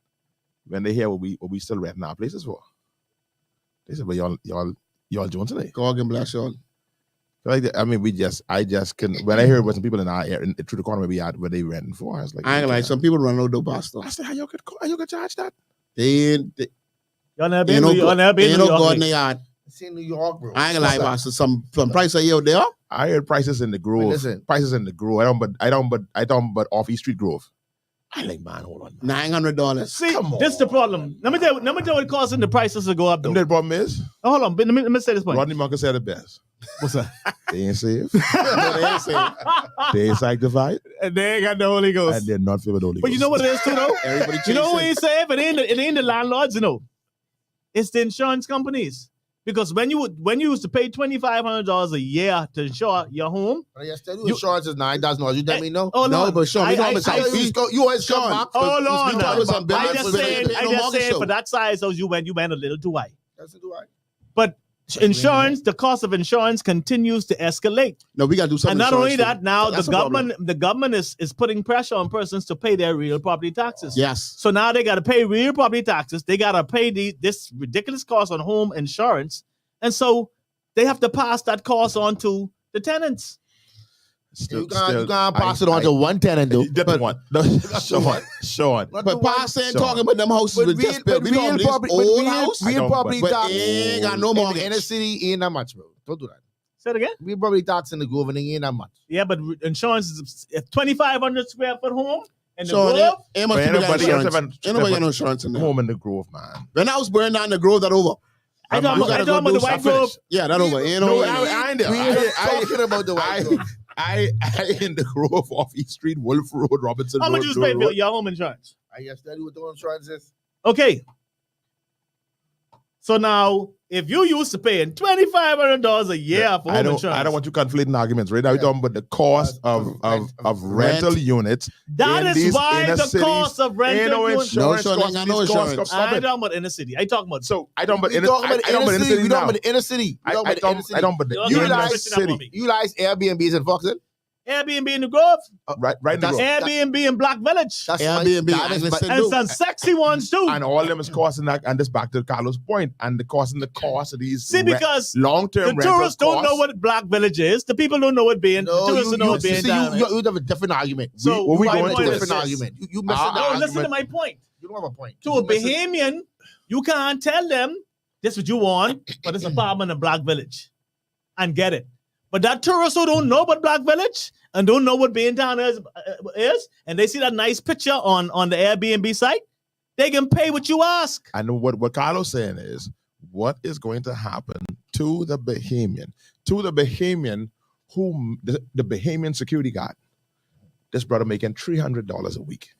when they hear what we still renting our places for. They said, "But y'all doing today?" God and bless y'all. I mean, I just couldn't. When I heard what some people in our area, through the corner we had, where they renting for, I was like, I ain't gonna lie, okay. some people run out the bus I said, how you could charge that? They ain't Y'all never ain't been no to y'all never been to New God York. in Nick. the yard. It's in New York, bro. I ain't gonna lie, Pastor. Some price are out there. I heard prices in the Grove. listen. Prices in the Grove. I don't, but off East Street Grove. I like, man, hold on. Man. $900. See, Come on. this is the problem. Let me tell you what causing the prices to go up, though. The problem is, Hold on, let me say this point. Rodney Monk said it best. What's that? They ain't saved. No, they ain't saying. They ain't sanctified. And they ain't got the Holy And Ghost. they're not filled with the Holy But Ghost. you know what it is too, though? Everybody You know who chasing. ain't saved? It ain't the landlords, It's the insurance companies. Because when you used to pay $2,500 a year to insure your home, But I tell you, insurance is $9,000. You tell me no? hold No, on. but Sean, we don't have a I- fee. you always come Sean, back. Hold we on. talking now. about business, I just but saying, ain't no mortgage for show. that size, you went a little too high. That's do I. But insurance, the cost of insurance continues to escalate. No, we gotta do something. And not only insurance that, now That's the the problem. government is putting pressure on persons to pay their real property taxes. Yes. So now they got to pay real property taxes. They got to pay this ridiculous cost on home insurance, and so they have to pass that cost on to the tenants. You can't pass it on to one tenant, though. Different one. No, Sean. But Pastor ain't Sean. talking about them houses with just built. We talking about this old house. I real don't, property But tax ain't got no in the mortgage. inner city ain't that much, bro. Don't do that. Say it again. Real property tax in the Grove ain't that much. Yeah, but insurance is a 2,500 square foot home, and the Sean, Grove. ain't much But people got anybody else insurance. have Ain't nobody got no insurance in there. Home in the Grove, man. When I was burning down the Grove, that over. I talking about the White Grove. Yeah, that over. Ain't no. I ain't there. We ain't talking about the White Grove. I in the Grove off East Street, Wolf Road, Robinson How Road. much you Grove pay for Road. your home insurance? I just tell you what the insurance is. Okay. So now, if you used to paying $2,500 a year for home insurance, I don't want you conflating arguments. Right now, we're talking about the cost of rental units. that in is these why inner the cities. cost of Ain't rental no units. insurance No, costs. Sean, These no costs insurance. come- stop I it. talking about inner city. I talking about So I don't. But We talking about I don't. But inner inner city. city We now. talking about the inner city. We I talking about the inner don't. city. I don't. But the You're You inner guys- switching up on city. me. You guys Airbnbs in Foxton? Airbnb in the Grove, Right in the That's- Grove. Airbnb in Black Village, That's Airbnb, that is Anglican and do. some sexy ones too. And all of them is costing that, and this back to Carlos' point, and the cost of these See, because long-term the tourists don't know costs. what Black Village is. The people don't know what being. No, the tourists don't know what being see, down. you have a different argument. So what we my going a to point is different this. argument. You missing Ah, the No, argument. listen to my point. You don't have a point. To You a missing- Bahamian, you can't tell them this what you want for this apartment in Black Village and get it. But that tourist who don't know what Black Village and don't know what being down is, and they see that nice picture on the Airbnb site, they can pay what you ask. I know what Carlos saying is, what is going to happen to the Bahamian who the Bahamian security guard, this brother making $300 a week.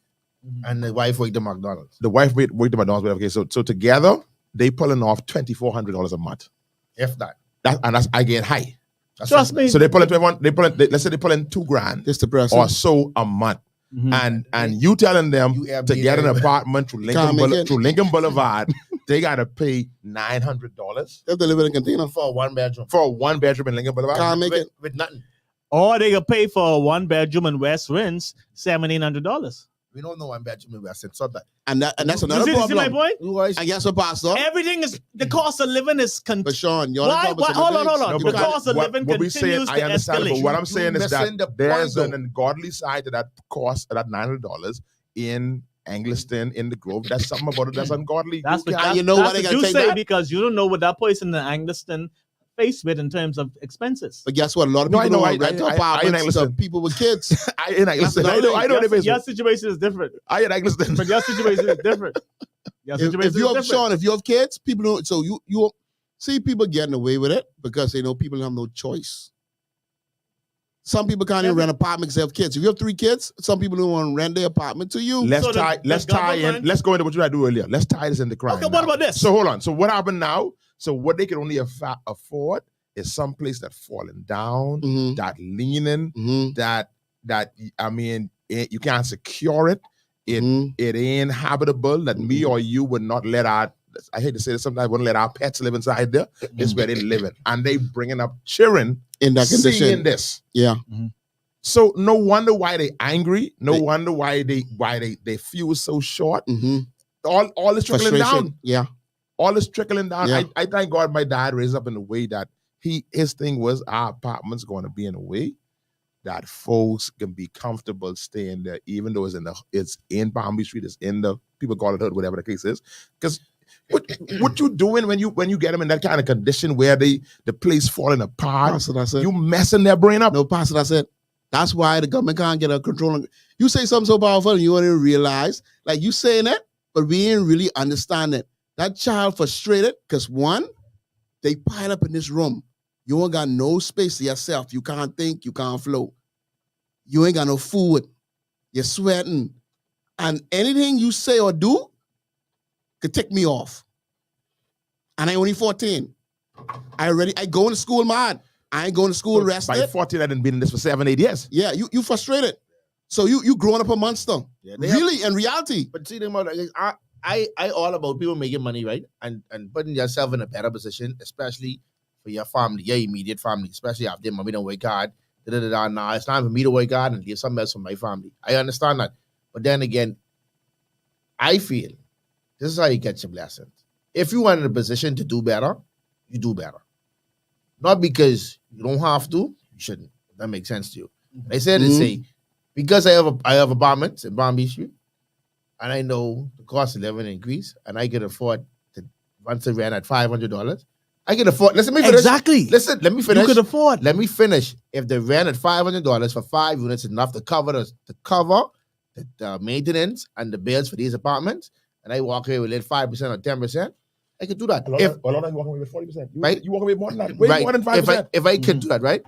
And the wife worked at McDonald's. The wife worked at McDonald's, whatever. Okay, so together they pulling off $2,400 a month. If that. That's again high. That's Trust me. So they pull in let's say they pull in $2,000 It's depressing. or so a month. Mhm. And you telling them You to Airbnb get an everybody. apartment through Can't make it. Lincoln Boulevard, they gotta pay $900 They have to live in a container. for a one bedroom. for a 1 bedroom in Lincoln Boulevard. Can't make with, it. with nothing. Or they can pay for a 1 bedroom in West Winds, $1,700. We don't know one bedroom in West End. So that. And that's You another see my problem. point? You guys, And guess what, Pastor? Everything is the cost of living is But Sean, you're Why? Hold on. No, The because cost of living what we saying, continues I to understand, but escalate. what I'm saying is missing the that there's point, an ungodly side to that cost of that $900 in Angliston, in the Grove. That's something about it that's ungodly. That's what, And that's, you know that's why they what gotta you take say that? because you don't know what that person in Angliston faced with in terms of expenses. But guess what? A lot of No, I people know, don't rent I apartments to listen. people with kids. I in Angliston. I know your, the your situation is different. I in Angliston. But your situation is different. Your situation If you is have different. Sean, if you have kids, people don't. So you see people getting away with it because they know people have no choice. Some people can't even rent apartments because they have kids. If you have 3 kids, some people don't want to rent their apartment to you. Let's So the- tie in. government- Let's go into what you had to do earlier. Let's tie this into crime. Okay, what now. about this? So hold on. So what happened now? So what they can only afford is some place that falling down, Mhm. that leaning, Mhm. that I mean, you can't secure it. Mhm. It ain't habitable. That me or you would not let our. I hate to say this sometimes. Wouldn't let our pets live inside there. It's where they living, and they bringing up children In that seeing condition. this. Yeah. So no wonder why they angry. No wonder why they feel so short. Mhm. All is trickling Frustration. down. Yeah. All is trickling down. Yeah. I thank God my dad raised up in a way that his thing was our apartment's going to be in a way that folks can be comfortable staying there, even though it's in Palm Beach Street, it's in the people call it hood, whatever the case is. Because what you doing when you get them in that kind of condition where the place falling apart, Pastor, that's it. you messing their brain up. No, Pastor, that's it. That's why the government can't get a control. You say something so powerful and you don't even realize, like you saying it, but we ain't really understand it. That child frustrated because one, they pile up in this room. You ain't got no space to yourself. You can't think, you can't flow. You ain't got no food. You're sweating. And anything you say or do could take me off. And I only 14. I go into school mad. I ain't going to school By rested. 14, I done been in this for 7-8 years. Yeah, you frustrated. So you growing up a monster. Yeah, Really, in reality. But see, them like, I all about people making money, right? And putting yourself in a better position, especially for your family, your immediate family, especially after mommy don't work hard. Nah, it's time for me to work hard and leave something else for my family. I understand that. But then again, I feel this is how you get your blessings. If you are in a position to do better, you do better. Not because you don't have to, you shouldn't. That makes sense to you. They said to say, because I have apartments in Palm Beach Street, and I know the cost of living increase, and I can afford to rent a rent at $500. I can afford. Listen, let me finish. Exactly. Listen, let me finish. You could afford. Let me finish. If the rent at $500 for 5 units is enough to cover the maintenance and the bills for these apartments, and I walk away with 5% or 10%, I could do that. A lot of you walking away with 40%. Right. You walking away more than that. Way Right. more than 5%. If I can do that, right?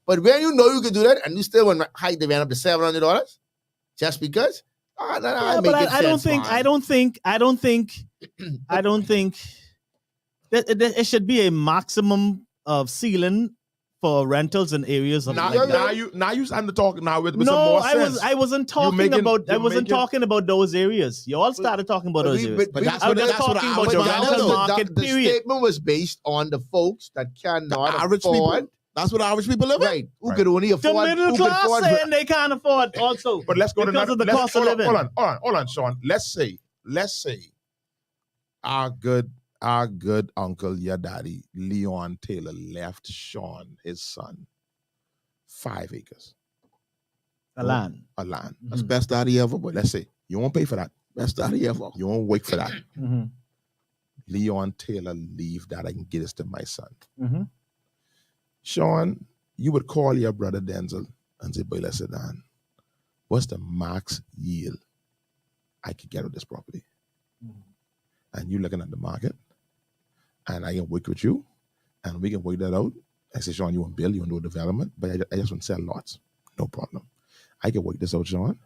But when you know you can do that, and you still want to hike the rent up to $700, just because? Yeah, but I don't think that it should be a maximum of ceiling for rentals in areas of Now you starting to talk now with some no, more sense. I wasn't talking making- about you're making- talking about those areas. You all started talking about those areas. But that's I was what just talking about average the man rental does. market, the period. statement was based on the folks that cannot average afford people. That's what average people live in. Right. Who could only The afford? middle who could class afford? saying they can't afford also. But let's go because to of the let's- cost of living. Hold on, Sean. Let's say our good uncle, your daddy, Leon Taylor, left Sean, his son, 5 acres. A land. A land. That's best daddy ever, but Let's say you won't pay for that. best daddy ever. You won't wait for that. Mm-hmm. Leon Taylor leave that and get this to my son. Mm-hmm. Sean, you would call your brother Denczil and say, boy, let's sit down. What's the max yield I could get of this property? And you looking at the market, and I can work with you, and we can work that out. I say, Sean, you want to build, you want to do development, but I just want to sell lots. No problem. I can work this out, Sean,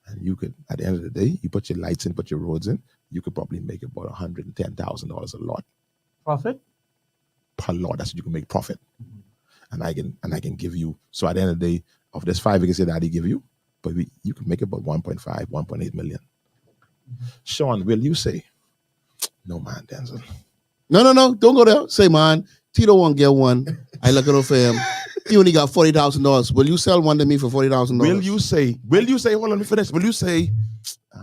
and you could, at the end of the day, you put your lights in, put your roads in, you could probably make about $110,000 a lot Profit? per lot. That's what you can make profit. And I can give you, so at the end of the day, of this 5 acres that daddy give you, but you can make about 1.5, 1.8 million. Sean, will you say, no man, Denczil? No, don't go there. Say, man, Tito won't get one. I look at it for him. He only got $40,000. Will you sell one to me for $40,000? Will you say, hold on, let me finish. Will you say,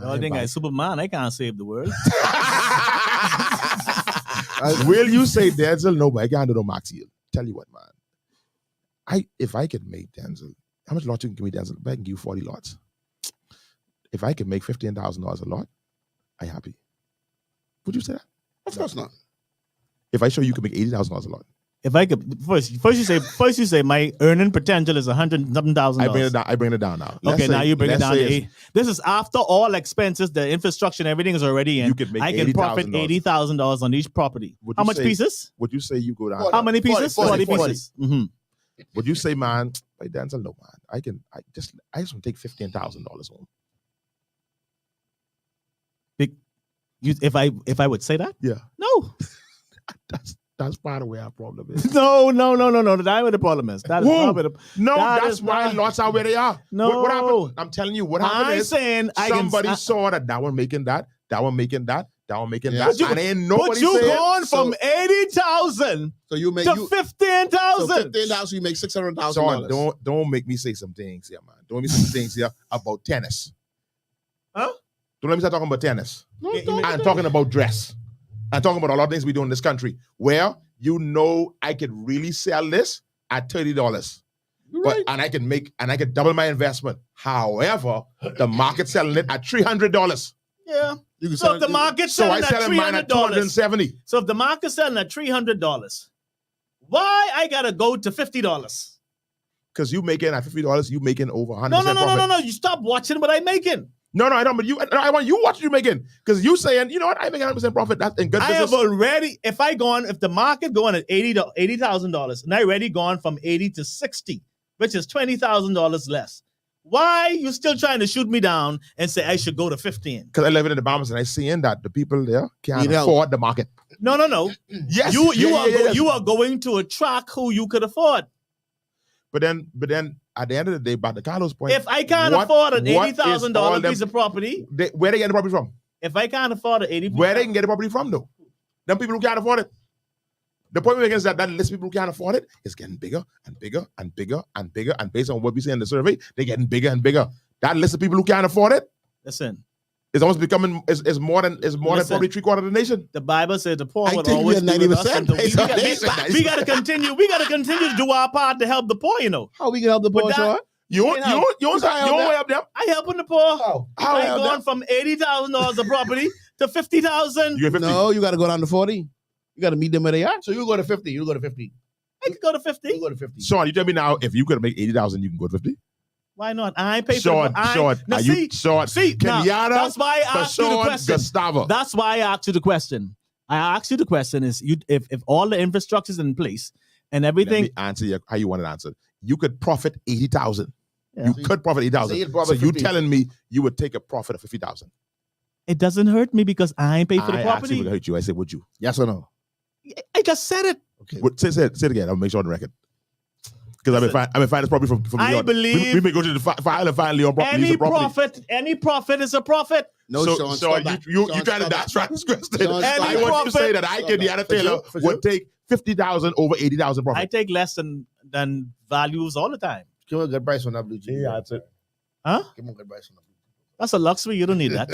I think I'm Superman. I can't save the world. will you say, Denczil, no, but I can't do no max yield. Tell you what, man. If I could make Denczil, how much lots you can give me, Denczil? I can give you 40 lots. If I could make $15,000 a lot, I happy. Would you say that? Of course not. If I show you can make $80,000 a lot. If I could first you say my earning potential is $100,000. I bring it down now. Okay, now you bring it down to say 8. This is after all expenses, the infrastructure and everything is already in. You could make I can profit $80,000. $80,000 on each property. Would How you much say- pieces? Would you say you go down? How many pieces? 40 pieces. Mm-hmm. Would you say, man, like Denczil, no, man, I just want to take $15,000 home. If I would say that? Yeah. No. That's part of where our problem is. No. That's where the problem is. That is Who? not where the No, That that's is why not- lots are where they are. No. What happened? I'm telling you, what happened I'm is saying somebody saw that one making that one making that one making Yeah. that, But and ain't nobody But you saying, gone from 80,000 So you make to you 15,000. so $15,000, you make $600,000. Sean, don't make me say some things here, man. Don't make me say some things here about tennis. Huh? Don't let me start talking about tennis. No, Yeah, don't- I'm talking about dress. I'm talking about a lot of things we do in this country where I could really sell this at $30. You're But right. and I could double my investment. However, the market's selling it at $300. Yeah. You can So sell if the it- market's So I selling at selling mine at $300, $270. so if the market's selling at $300, why I gotta go to $50? Because you making at $50, you making over 100% No. profit. You stop watching what I'm making. No, I don't. But I want you what you making. Because you saying, you know what, I make 100% profit. That's in good I business. have already, if the market going at $80,000, and I already gone from 80 to 60, which is $20,000 less. Why you still trying to shoot me down and say I should go to 15? Because I live in the Bahamas and I seeing that the people there can't Need help. afford the market. No. Yes, You are going to attract who you could afford. But then at the end of the day, back to Carlo's point, If I can't what- afford an what is all $80,000 them- piece of property, where they get the property from? if I can't afford an 80, Where they can get the property from, though? Them people who can't afford it. The point we're making is that list of people who can't afford it is getting bigger and bigger and bigger and bigger. And based on what we see in the survey, they're getting bigger and bigger. That list of people who can't afford it listen, is almost becoming is more than Listen. probably 3/4 of the nation. the Bible says the poor I would think always we are be with us. 90% And based on this. we gotta continue. We gotta continue to do our part to help the poor. You know, How we can help the poor, But that- Sean? You You know, way up there. I helping the poor. How? How I help going them? from $80,000 of property to 50,000. You get 50. No, you got to go down to 40. You got to meet them where they are. So you go to 50. You go to 50. I could go to You 50. go to 50. Sean, you tell me now, if you could make 80,000, you can go to 50. Why not? I ain't pay for Short, it. short. Now Are see, you short? see, now, Kenyatta, that's why I asked you the Fashawn, question. Gustavo. That's why I asked you the question. I asked you the question is if all the infrastructure is in place and Let everything. me answer you how you want it answered. You could profit 80,000. Yeah. You could profit 80,000. So you'd So profit you 50. telling me you would take a profit of 50,000? It doesn't hurt me because I ain't paid for the I actually property. would hurt you. I said, would you? Yes or no? I just said it. Okay. Say it again. I'll make sure on the record. Because I've been finding this property from I Leon. believe- we may go to the file and find Leon property. Any profit is a profit. No, so, Sean, so stop that. you Sean, trying to stop dash that. right this question. Sean, I stop want you to that. say that I, Stop Kenyatta that. Taylor, For would take 50,000 over 80,000 profit. I take less than values all the time. Give him a good price on that blue chip. Yeah, that's it. Huh? Give him a good price on that blue chip. That's a luxury. You don't need that.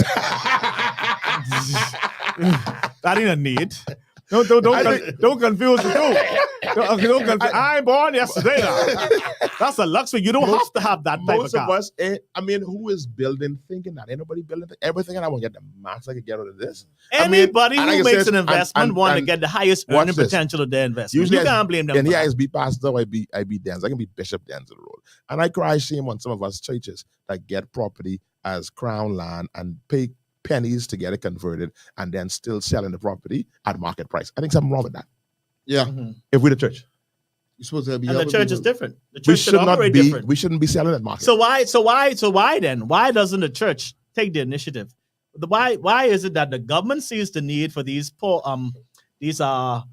That ain't a need. Don't confuse the two. I ain't born yesterday. That's a luxury. You don't have to have that type Most of of car. us, who is building thinking that? Ain't nobody building everything, and I want to get the max I can get out of this. Anybody and like who I makes said, an investment want to and get the highest watch earning this. potential of their investment. Usually You can't blame them. And for here that. I be pastor, I be Denczil. I can be Bishop Denczil role. And I cry shame on some of us churches that get property as crown land and pay pennies to get it converted and then still selling the property at market price. I think something wrong with that. Yeah. Mhm. If we're the church, You're supposed to be And the helping church is people. different. The we church should should not operate be. different. We shouldn't be selling at market. So why then? Why doesn't the church take the initiative? Why is it that the government sees the need for these poor these what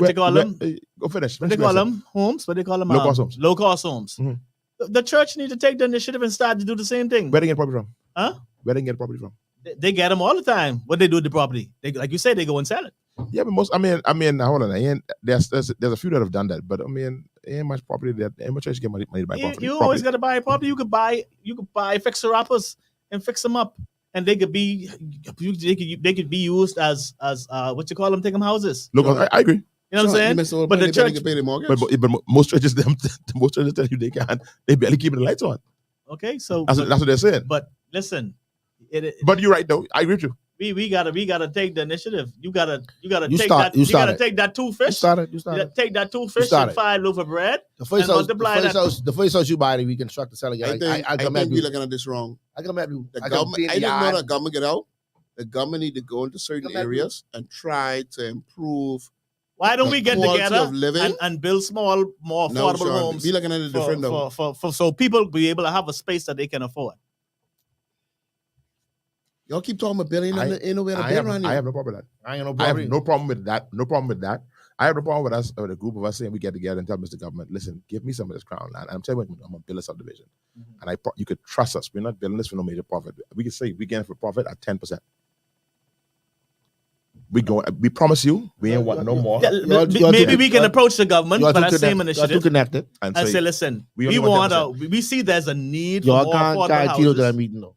they call them? Go finish. What they call them? Homes? What they call them? Low-cost homes. Low-cost homes. Mhm. The church need to take the initiative and start to do the same thing. Where they get property from? Huh? Where they get property from? They get them all the time. What they do with the property? They, like you say, they go and sell it. Yeah, but most. I mean, hold on. There's a few that have done that, but ain't much property that ain't much church get money to buy property. You always got to buy a property. You could buy fixer uppers and fix them up, and they could be used as what you call them, take them houses. Look, I agree. You know what I'm saying? But the church, can pay the mortgage. But most churches, most churches tell you they can't. They barely keeping the lights on. okay, so That's what they're saying. but listen, But you're right though. I agree with you. we gotta take the initiative. You gotta You take start- that. you You gotta started. take that two You fish. started. Take that two fish and started. 5 loaves of bread. The first And house, multiply that. the first house you buy to reconstruct the seller. I I think come at we're you. looking at this wrong. I come at you. The I come government, I paint the didn't know yard. the government get out. The government need to go into certain Come at me. areas and try to improve. Why don't the we get quality together of living. and build small, more No, affordable Sean, homes we looking at it different though. for so people be able to have a space that they can afford? Y'all keep talking about building and ain't nowhere to I build have around no here. problem with that. I ain't no I have problem. no problem with that. No problem with that. I have no problem with us, with a group of us saying we get together and tell Mr. Government, listen, give me some of this crown land. I'm telling you, I'm gonna build a subdivision, and you could trust us. We're not building this for no major profit. We can say we get it for profit at 10%. We promise you, we ain't want no more. Yeah, You're maybe too- we can you're- approach the government You're for too that same connected. You're too initiative connected. And and say, say, listen, we we only want we see there's a need for Y'all more can't affordable carry Tito to that houses. meeting though.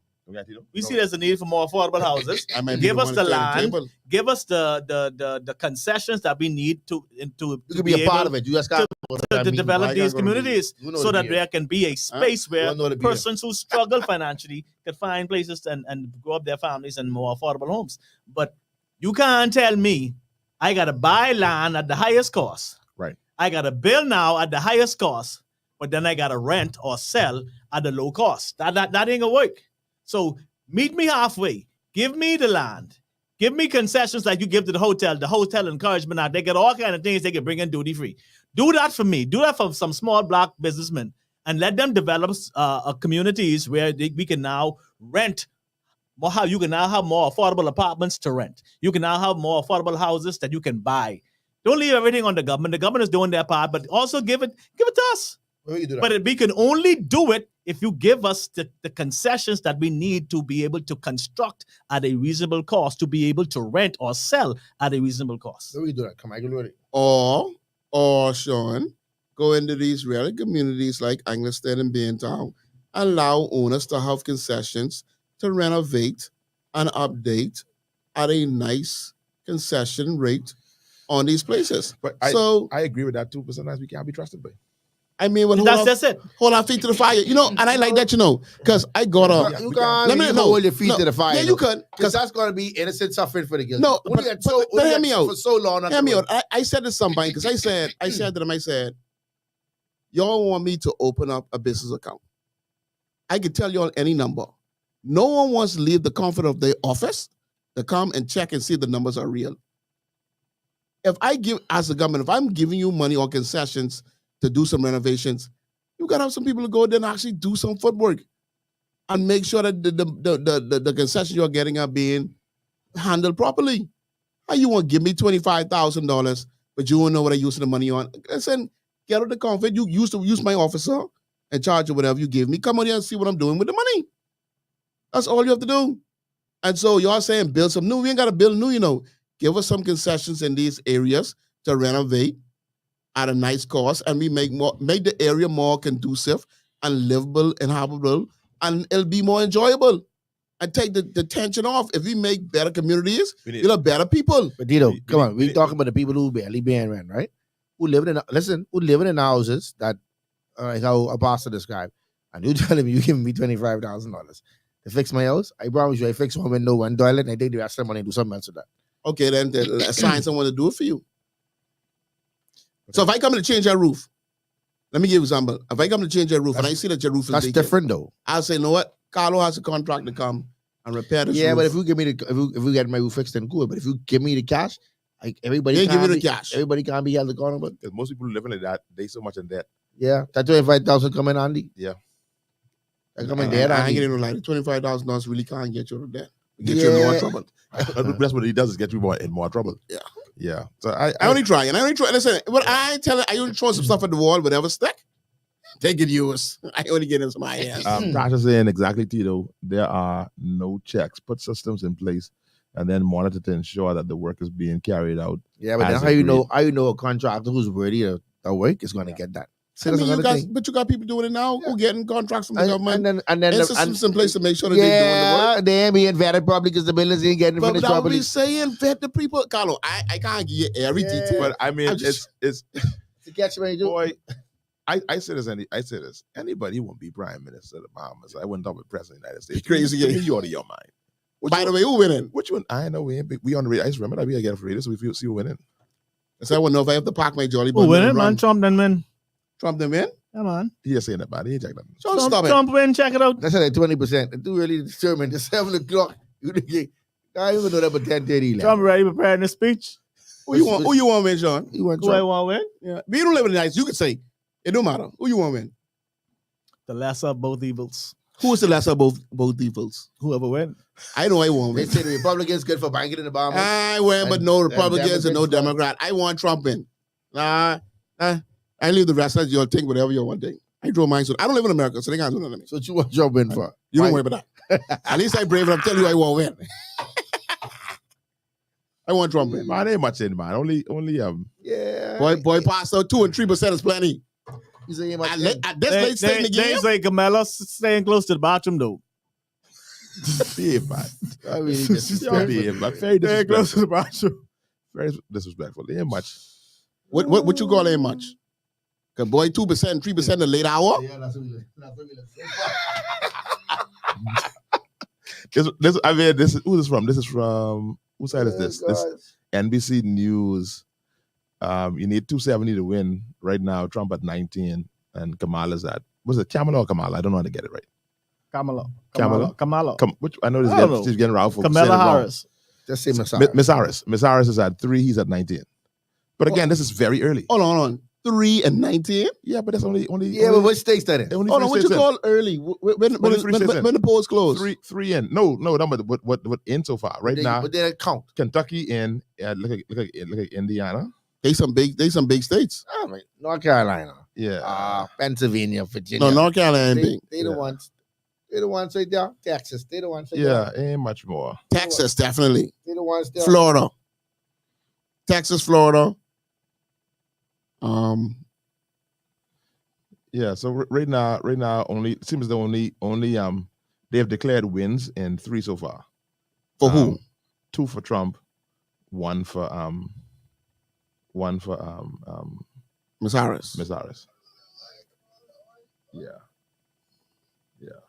We see there's a need for more affordable houses. I might be Give the us one the to turn land. table. Give us the concessions that we need to You could be a part of it. You just got to develop I these gotta go to communities You know so the that beer. there can be a space You where don't know the beer. persons who struggle financially can find places and grow up their families in more affordable homes. But you can't tell me I got to buy land at the highest cost. Right. I got to build now at the highest cost, but then I got to rent or sell at the low cost. That ain't going to work. So meet me halfway. Give me the land. Give me concessions like you give to the hotel encouragement. Now they get all kind of things they can bring in duty free. Do that for me. Do that for some small black businessmen and let them develop communities where we can now rent. You can now have more affordable apartments to rent. You can now have more affordable houses that you can buy. Don't leave everything on the government. The government is doing their part, but also give it to us. We can do that. But we can only do it if you give us the concessions that we need to be able to construct at a reasonable cost, to be able to rent or sell at a reasonable cost. We can do that. Come on, I can do it. Or Sean, go into these reality communities like Angleton and Baintown, allow owners to have concessions to renovate and update at a nice concession rate on these places. But I agree with that too, but sometimes we can't be trusted by. I mean, well, That's it. hold our feet to the fire. You know, and I like that, because I got a. You we can't Let me- no, hold your feet no. to the fire. Yeah, you could. Because that's going to be innocent suffering for the guilty. No, Only but- got so- but only hear got me out. For so long. Hear me out. I said to somebody, because I said to them, I said, y'all want me to open up a business account. I could tell y'all any number. No one wants to leave the comfort of their office to come and check and see if the numbers are real. If I give, as a government, if I'm giving you money or concessions to do some renovations, you got to have some people to go there and actually do some footwork and make sure that the concessions you're getting are being handled properly. How you want to give me $25,000, but you don't know what I use the money on? Listen, get out the comfort. You used to use my officer and charge you whatever you give me. Come on here and see what I'm doing with the money. That's all you have to do. And so y'all saying build some new. We ain't got to build new, Give us some concessions in these areas to renovate at a nice cost, and we make the area more conducive and livable and habitable, and it'll be more enjoyable and take the tension off. If we make better communities, we'll have better people. But Tito, come on, we talking about the people who barely paying rent, right? Who living in houses that, like how Apostle described, and you telling me you giving me $25,000 to fix my house? I promise you, I fix one window, one toilet, and I take the rest of the money and do something else with that. Okay, then assign someone to do it for you. So if I come to change your roof, let me give you an example. If I come to change your roof and I see that your roof is that's leaking, different though. I'll say, you know what? Carlo has a contract to come and repair this Yeah, roof. but if you give me if you get my roof fixed, then cool. But if you give me the cash, like everybody They can't give you the be- cash. Everybody can't be held accountable. Because most people living like that, they so much in debt. Yeah, that 25,000 coming, Andy. Yeah. That coming I dead, ain't Andy. getting no lie. $25,000 really can't get you out of debt. Get you in more trouble. That's what he does, is get you in more trouble. Yeah. Yeah. So I only try. Listen, what I ain't telling, I only throw some stuff at the wall, whatever stick. Take it yours. I only get into my ass. Tasha saying exactly, Tito, there are no checks. Put systems in place and then monitor to ensure that the work is being carried out. Yeah, but then as how you agreed. know a contractor who's worthy of work is going to get that. See, I that's mean, another thing. but you got people doing it now who getting contracts from the government. And then And systems in place to make sure that they're doing the work. yeah, they ain't being vetted probably because the buildings ain't getting But finished that would properly. be saying vet the people. Carlo, I can't give you every Yeah. detail. But I mean, I'm just- it's To catch me, boy. I say this. Anybody who won't be prime minister of the Bahamas. I wouldn't talk with president of the United States. Crazy, To yeah. me, you out of your mind. By the way, who winning? Which one? I know we ain't we on the radio. I just remember that we gotta get for radio, so we see who winning. So I want to know if I have to park my jolly Who bun win it, and man? run. Trump then win. Trump them in? Come on. He just saying that, man. He ain't check that. So stop it. Trump win, check it out. That's at 20%. It's too early to determine. It's 7 o'clock. I don't even know that, but 10:30. Trump already preparing the speech. Who you want to win, Sean? You want Who I Trump? want win? Yeah. But you don't live in the United States. You could say it don't matter. Who you want to win? The lesser of both evils. Who is the lesser of both evils? Whoever win. I know I want to They win. say the Republicans good for banking in the Bahamas. I win, but no And Republicans and no Democrats. Democrat. I want Trump in. I leave the rest of you think whatever you want to think. I draw mine. So I don't live in America, so they can't do nothing to me. So what you want Trump in for? You don't Why? worry about that. At least I brave enough to tell you I won't win. I want Trump in. Man, ain't much in, man. Only Yeah. Boy, pass out 2 and 3% is plenty. You say you much At this late stage in the They game, say Camelo staying close to the bathroom though. behave, man. I really Y'all disrespectful. behave, man. Very Staying close to disrespectful. the bathroom. Very disrespectful. They ain't much. what you call ain't much? Cause boy, 2%, 3% the late hour. Yeah, that's what we This is who is this from? This is from whose side is this? This NBC News. You need 270 to win right now. Trump at 19 and Kamala's at, was it Kamala or Kamala? I don't know how to get it right. Kamala. Which I know I don't know. she's getting around for saying it Kamala wrong. Harris. Just say Messiah. Miss Harris. Miss Harris is at 3. He's at 19. But again, this is very early. Hold on. 3 and 19. Yeah, but that's only Yeah, but what states that in? only Hold on, three what you states in. call early? When the polls close? Three in. No, but what in so far right now? But they don't count. Kentucky in. Look at Indiana. They some big states. Oh, man. North Carolina, Yeah. Pennsylvania, Virginia. No, North Carolina ain't big. They the Yeah. ones. They the ones right there. Texas. They the ones right Yeah, there. ain't much more. Texas, definitely. They the ones there. Florida. Texas, Florida. Yeah, so right now, only it seems the only they have declared wins in 3 so far. For who? 2 for Trump, 1 for Miss Harris. Miss Harris. Yeah.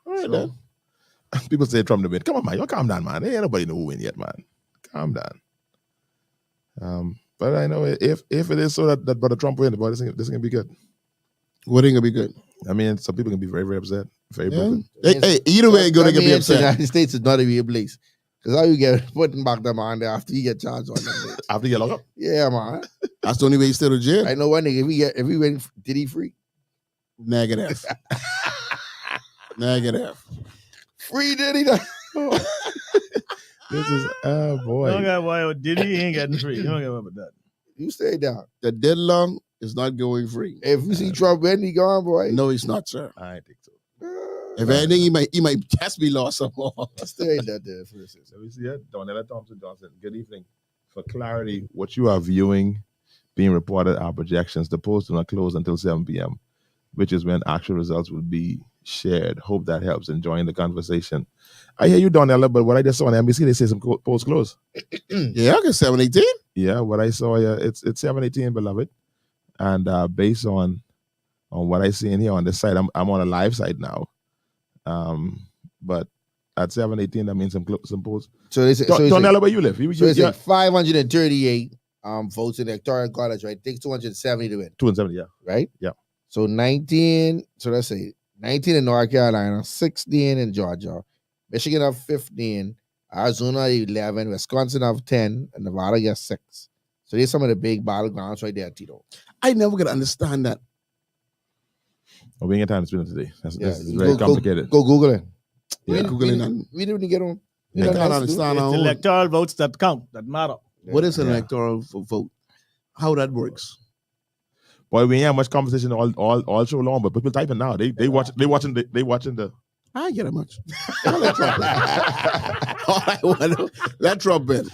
All right, So, then. people say Trump to win. Come on, man, you calm down, man. Ain't nobody know who win yet, man. Calm down. But I know if it is so that Brother Trump wins, boy, this is gonna be good. What ain't gonna be good? I mean, some people can be very, very upset. Very Yeah. broken. Hey, either way, it's gonna That be means the upset. United States is not a real place. Because how you get putting back them on there after you get charged on them. After you get locked up. Yeah, man. That's the only way you stay to jail. I know one nigga, if we went, did he free? Negative. Negative. Free did he? This is You don't boy. got why Diddy he ain't getting free. You don't get about that. You stay down. The deadline is not going free. If you see Trump win, he gone, boy. No, it's not, sir. I think so. If anything, he might just be lost some more. Stay that there for a second. So we see it. Donella Thompson Johnson. Good evening. For clarity, what you are viewing being reported are projections. The polls do not close until 7 p.m., which is when actual results will be shared. Hope that helps in joining the conversation. I hear you, Donella, but what I just saw on NBC, they say some polls close. Yeah, I get 7:18. Yeah, what I saw, it's 7:18, beloved. And based on what I see in here on this site, I'm on a live site now. But at 7:18, that means some polls. So they say, Donella, where you live? So it's like 538 votes in the electoral college, right? It takes 270 to win. 270, yeah. Right? Yeah. So 19, so let's say 19 in North Carolina, 16 in Georgia, Michigan have 15, Arizona 11, Wisconsin have 10, and Nevada gets 6. So there's some of the big battlegrounds right there, Tito. I never could understand that. Oh, we ain't got time to spend it today. That's Yeah, very complicated. Go Google it. Yeah. We didn't get on. I can't understand. It's how- the electoral votes that count, that matter. What is an Yeah. electoral vote? How that works? Boy, we ain't have much conversation all show long, but people typing now. They watching the. I ain't get it much. All I want to let Trump in.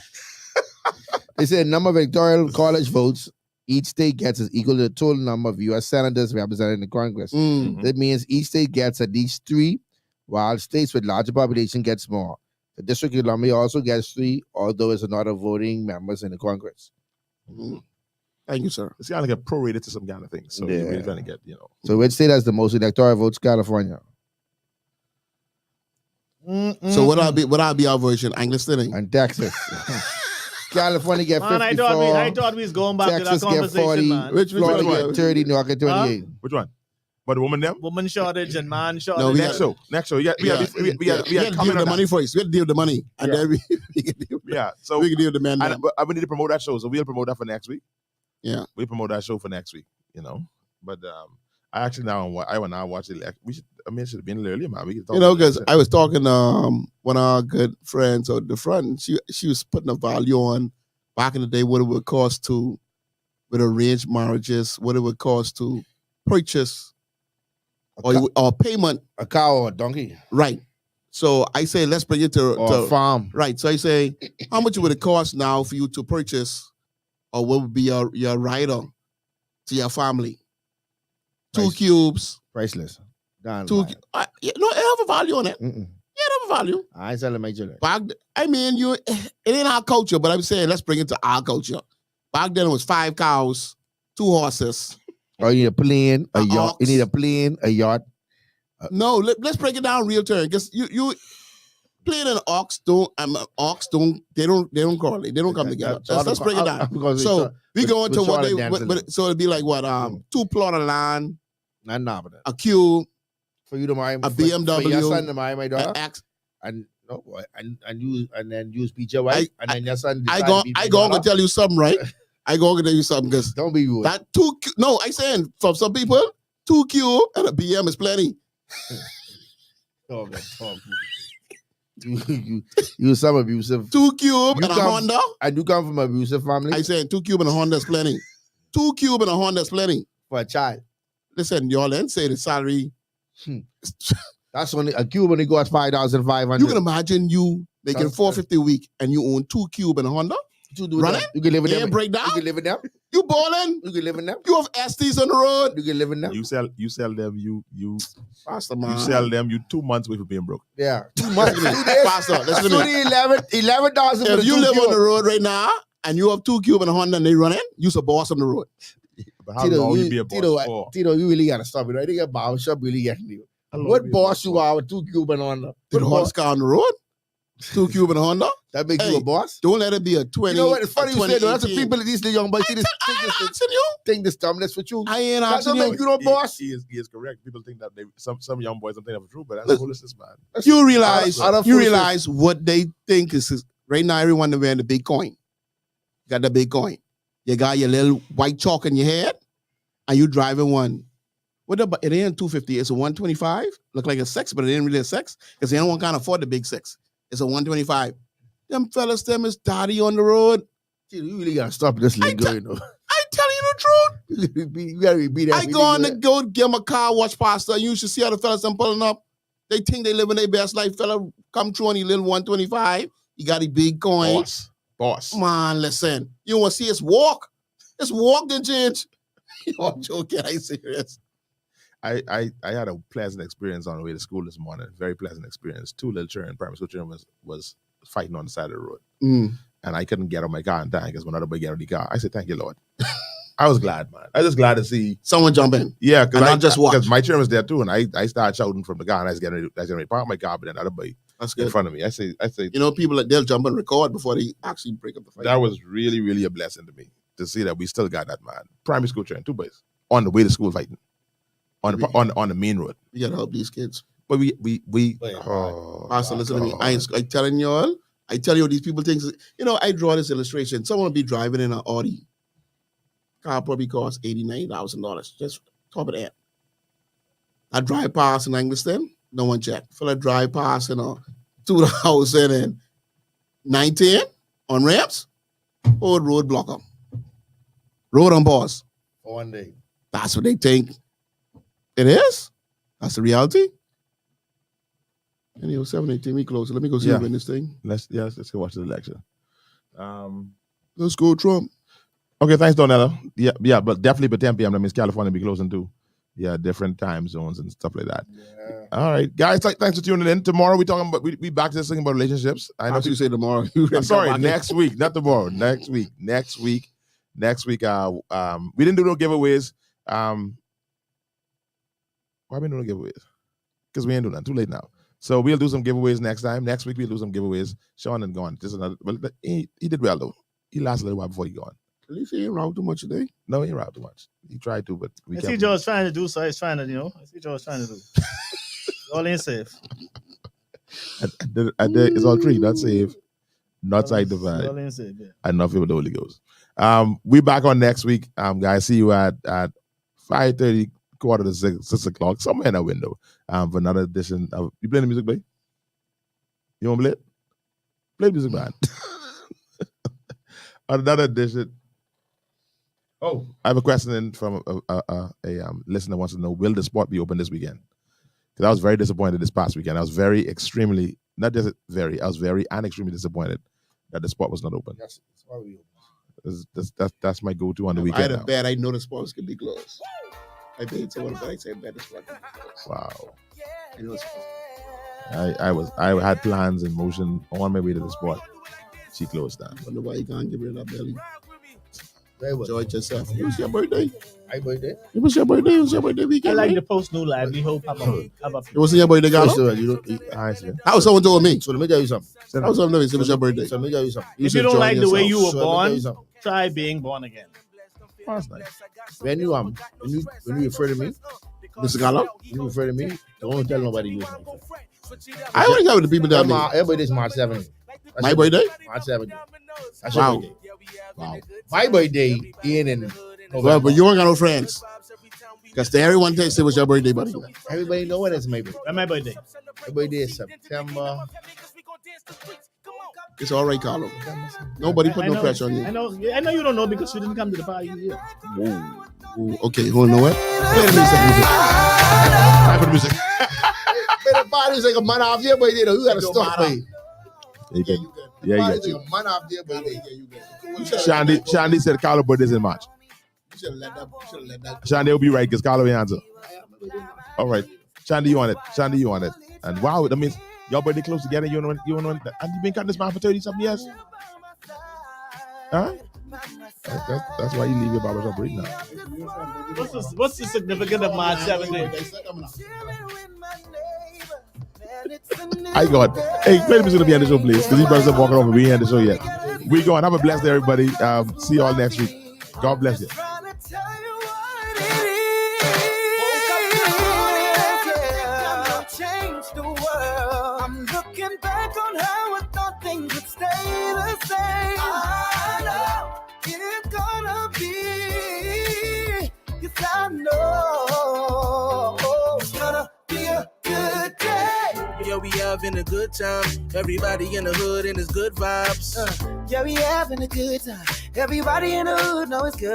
They said number of electoral college votes each state gets is equal to the total number of U.S. senators represented in the Congress. Mm. That means each state gets at least 3, while states with larger population get more. The District of Columbia also gets 3, although it's not a voting members in the Congress. Mm. Thank you, sir. It's kind of like a prorated to some kind of things. So Yeah. you're really trying to get, So which state has the most electoral votes? California. So what I'll be our version? Anglo-Stilling. And Texas. California get 54. Man, I thought we was going back Texas to that get conversation, 40. man. Which Florida one? get 30. New York get 28. Which one? But the woman them? Woman shortage and man shortage. No, we Next show. We got We had to deal comment with the on money that. first. We had to deal with the money, and then we can deal. Yeah. So We can deal with the man. and, but we need to promote that show. So we'll promote that for next week. Yeah. We promote that show for next week. But I actually I will now watch it. We should. I mean, it should have been a little earlier, man. We could talk about Because it. I was talking one of our good friends at the front. She was putting a value on back in the day what it would cost to with arranged marriages, what it would cost to purchase or payment. A cow or a donkey. Right. So I say let's bring it to Or a farm. right. So I say how much would it cost now for you to purchase, or what would be your rider to your family? 2 Price. cubes. Priceless. Done. No, it have a value on it. Mm-mm. Yeah, it have a value. I ain't selling my children. It ain't our culture, but I'm saying let's bring it to our culture. Back then it was 5 cows, 2 horses. Or you need a plane, a yacht. ox. You need a plane, a yacht. No, let's break it down real term. Because you plane and ox don't they don't correlate. They don't come together. Let's break it down. So we go into what they so it'd be like what 2 plot of land, Not nominal. a cube, For you to marry a For your BMW, son to marry my daughter. an X. And no, boy, and then use beat your wife, and then your son. I decide to beat go my going to daughter. tell you something, right? I go to tell you something because Don't be rude. that no, I saying for some people, 2 cube and a BM is plenty. Talk. You some abusive. 2 cube You and a come- Honda. And you come from an abusive family I saying 2 cube and a Honda is plenty. 2 cube and a Honda is plenty. for a child. Listen, y'all didn't say the salary. That's only a cube only costs 5,500. You can imagine you making That's- $450 a week and you own 2 cube and a Honda. You do run that. it? You can live in You them. ain't break down. You can live in them. You balling. You can live in them. You have STs on the road. You can live in them. You sell them. You Pastor, man. sell them. You 2 months away from being broke. Yeah. 2 months. 2 days. Pastor, listen to me. $11,000 for the If you 2 live on cube. the road right now and you have 2 cube and a Honda and they running, you's a boss on the road. But how long you be a boss for? Tito, you really gotta stop it, right? They get barbershop really getting you. How long What be a boss you for? are with 2 cube and on? The What boss? hottest car on the road. 2 cube and a Honda. That make you Hey, a boss? Don't let it be a 20. You know what? It's funny you said that. That's the 2018. people, these young boys, I ain't asking you. think this dumbness with you. I ain't That asking don't make you. you no boss. He is correct. People think that some young boys don't think that's true, but that's foolishness, man. You realize, Out of you foolishness. realize what they think is right now. Everyone is wearing the big coin. Got the big coin. You got your little white chalk in your head, and you driving one. What about it? Ain't 250. It's a 125. Look like a 6, but it ain't really a 6 because they don't can't afford the big 6. It's a 125. Them fellas, them is daddy on the road. Tito, you really gotta stop this lingo, you know. I tell you the truth. You gotta be that. I go on to go get my car wash pasta, and you should see how the fellas I'm pulling up. They think they living their best life. Fella come through on the little 125. You got the big coin. Boss. Man, listen. You want to see us walk? Just walk and change. You're joking. I serious. I had a pleasant experience on the way to school this morning. Very pleasant experience. Two little children, primary school children, was fighting on the side of the road. And I couldn't get on my car in time because when other boy get on the car, I said, thank you, Lord. I was glad, man. I was just glad to see someone jump in. Yeah, because my children was there too, and I started shouting from the car, and I was getting ready to park my car, but then other boy in front of me. I say, you know, people they'll jump and record before they actually break up the fight. That was really, really a blessing to me to see that we still got that, man. Primary school children, two boys on the way to school fighting on the main road. We gotta help these kids. But Pastor, listen to me. I telling y'all. I tell you these people things. You know, I draw this illustration. Someone will be driving in an Audi. Car probably costs $89,000. Just top of that. I drive past in Angleton, no one check. Fella drive past to the house in 19 on ramps. Old road blocker. Road on pause. For one day. That's what they think. It is. That's the reality. And 7:18, we close. Let me go see who win this thing. Let's go watch the election. Let's go Trump. Okay, thanks, Donella. Yeah, but definitely by 10 p.m. That means California will be closing too. Yeah, different time zones and stuff like that. Yeah. All right, guys, thanks for tuning in. Tomorrow we back to this thing about relationships. I know you say tomorrow. Sorry, next week, not tomorrow. Next week. We didn't do no giveaways. Why we doing no giveaways? Because we ain't doing that. Too late now. So we'll do some giveaways next time. Next week we'll do some giveaways. Sean and gone. Just another. Well, he did well though. He lasted a little while before he gone. At least he ain't route too much today. No, he ain't route too much. He tried to, but I see George trying to do, so he's trying to, I see George trying to do. All ain't safe. It's all three, not safe, not sanctified, all ain't safe, yeah. And nothing with the Holy Ghost. We back on next week. Guys, see you at 5:30, quarter to 6 o'clock, somewhere in that window. For another edition of you playing the music, babe? You want to play it? Play the music, man. Another edition. Oh, I have a question in from a listener who wants to know: will the sport be open this weekend? Because I was very disappointed this past weekend. I was very extremely disappointed that the sport was not open. That's my go-to on the weekend. I had a bet. I know the sports could be closed. I paid someone, but I said bet the sport could be closed. Wow. I know it's I had plans in motion on my way to the sport. She closed down. Wonder why you can't get rid of that belly. Enjoy yourself. It was your birthday. My birthday? It was your birthday. It was your birthday weekend. I like the post new live. We hope have a it wasn't your birthday, Carlo? I see. How someone told me? So let me tell you something. How someone told me it was your birthday? So let me tell you something. If you don't like the way you were born, so try being born again. That's nice. when you refer to me, Mr. Carlo? when you refer to me, don't tell nobody you. I already got with the people down there. Everybody's March 7th. My birthday? March 7th. That's Wow. your birthday. Wow. My birthday in Well, but you ain't got no friends. Because everyone thinks it was your birthday, buddy. everybody know when it's my birthday. When my birthday? My birthday is September. It's all right, Carlo. Nobody put no pressure on you. I know you don't know because you didn't come to the party here. Ooh, okay, hold on. What? Play the music. The party's like a month off your birthday, though. You got to stop, babe. You get Party's you. like a month off your birthday. Shandy said Carlo birthday's in March. You should have let that. Shandy will be right because Carlo will answer. All right. Shandy, you on it. And wow, that means your birthday close together. You know, and you've been cutting this man for 30-something years? Huh? That's why you leave your barbershop right now. What's the significance of March 17th? I got. Hey, play the music to be on the show, please, because these brothers are walking over. We ain't on the show yet. We going. Have a blessed day, everybody. See you all next week. God bless you. I'm looking back on how I thought things would stay the same. I know it's gonna be, yes, I know it's gonna be a good day. Yeah, we having a good time. Everybody in the hood and it's good vibes. Yeah, we having a good time. Everybody in the hood know it's good.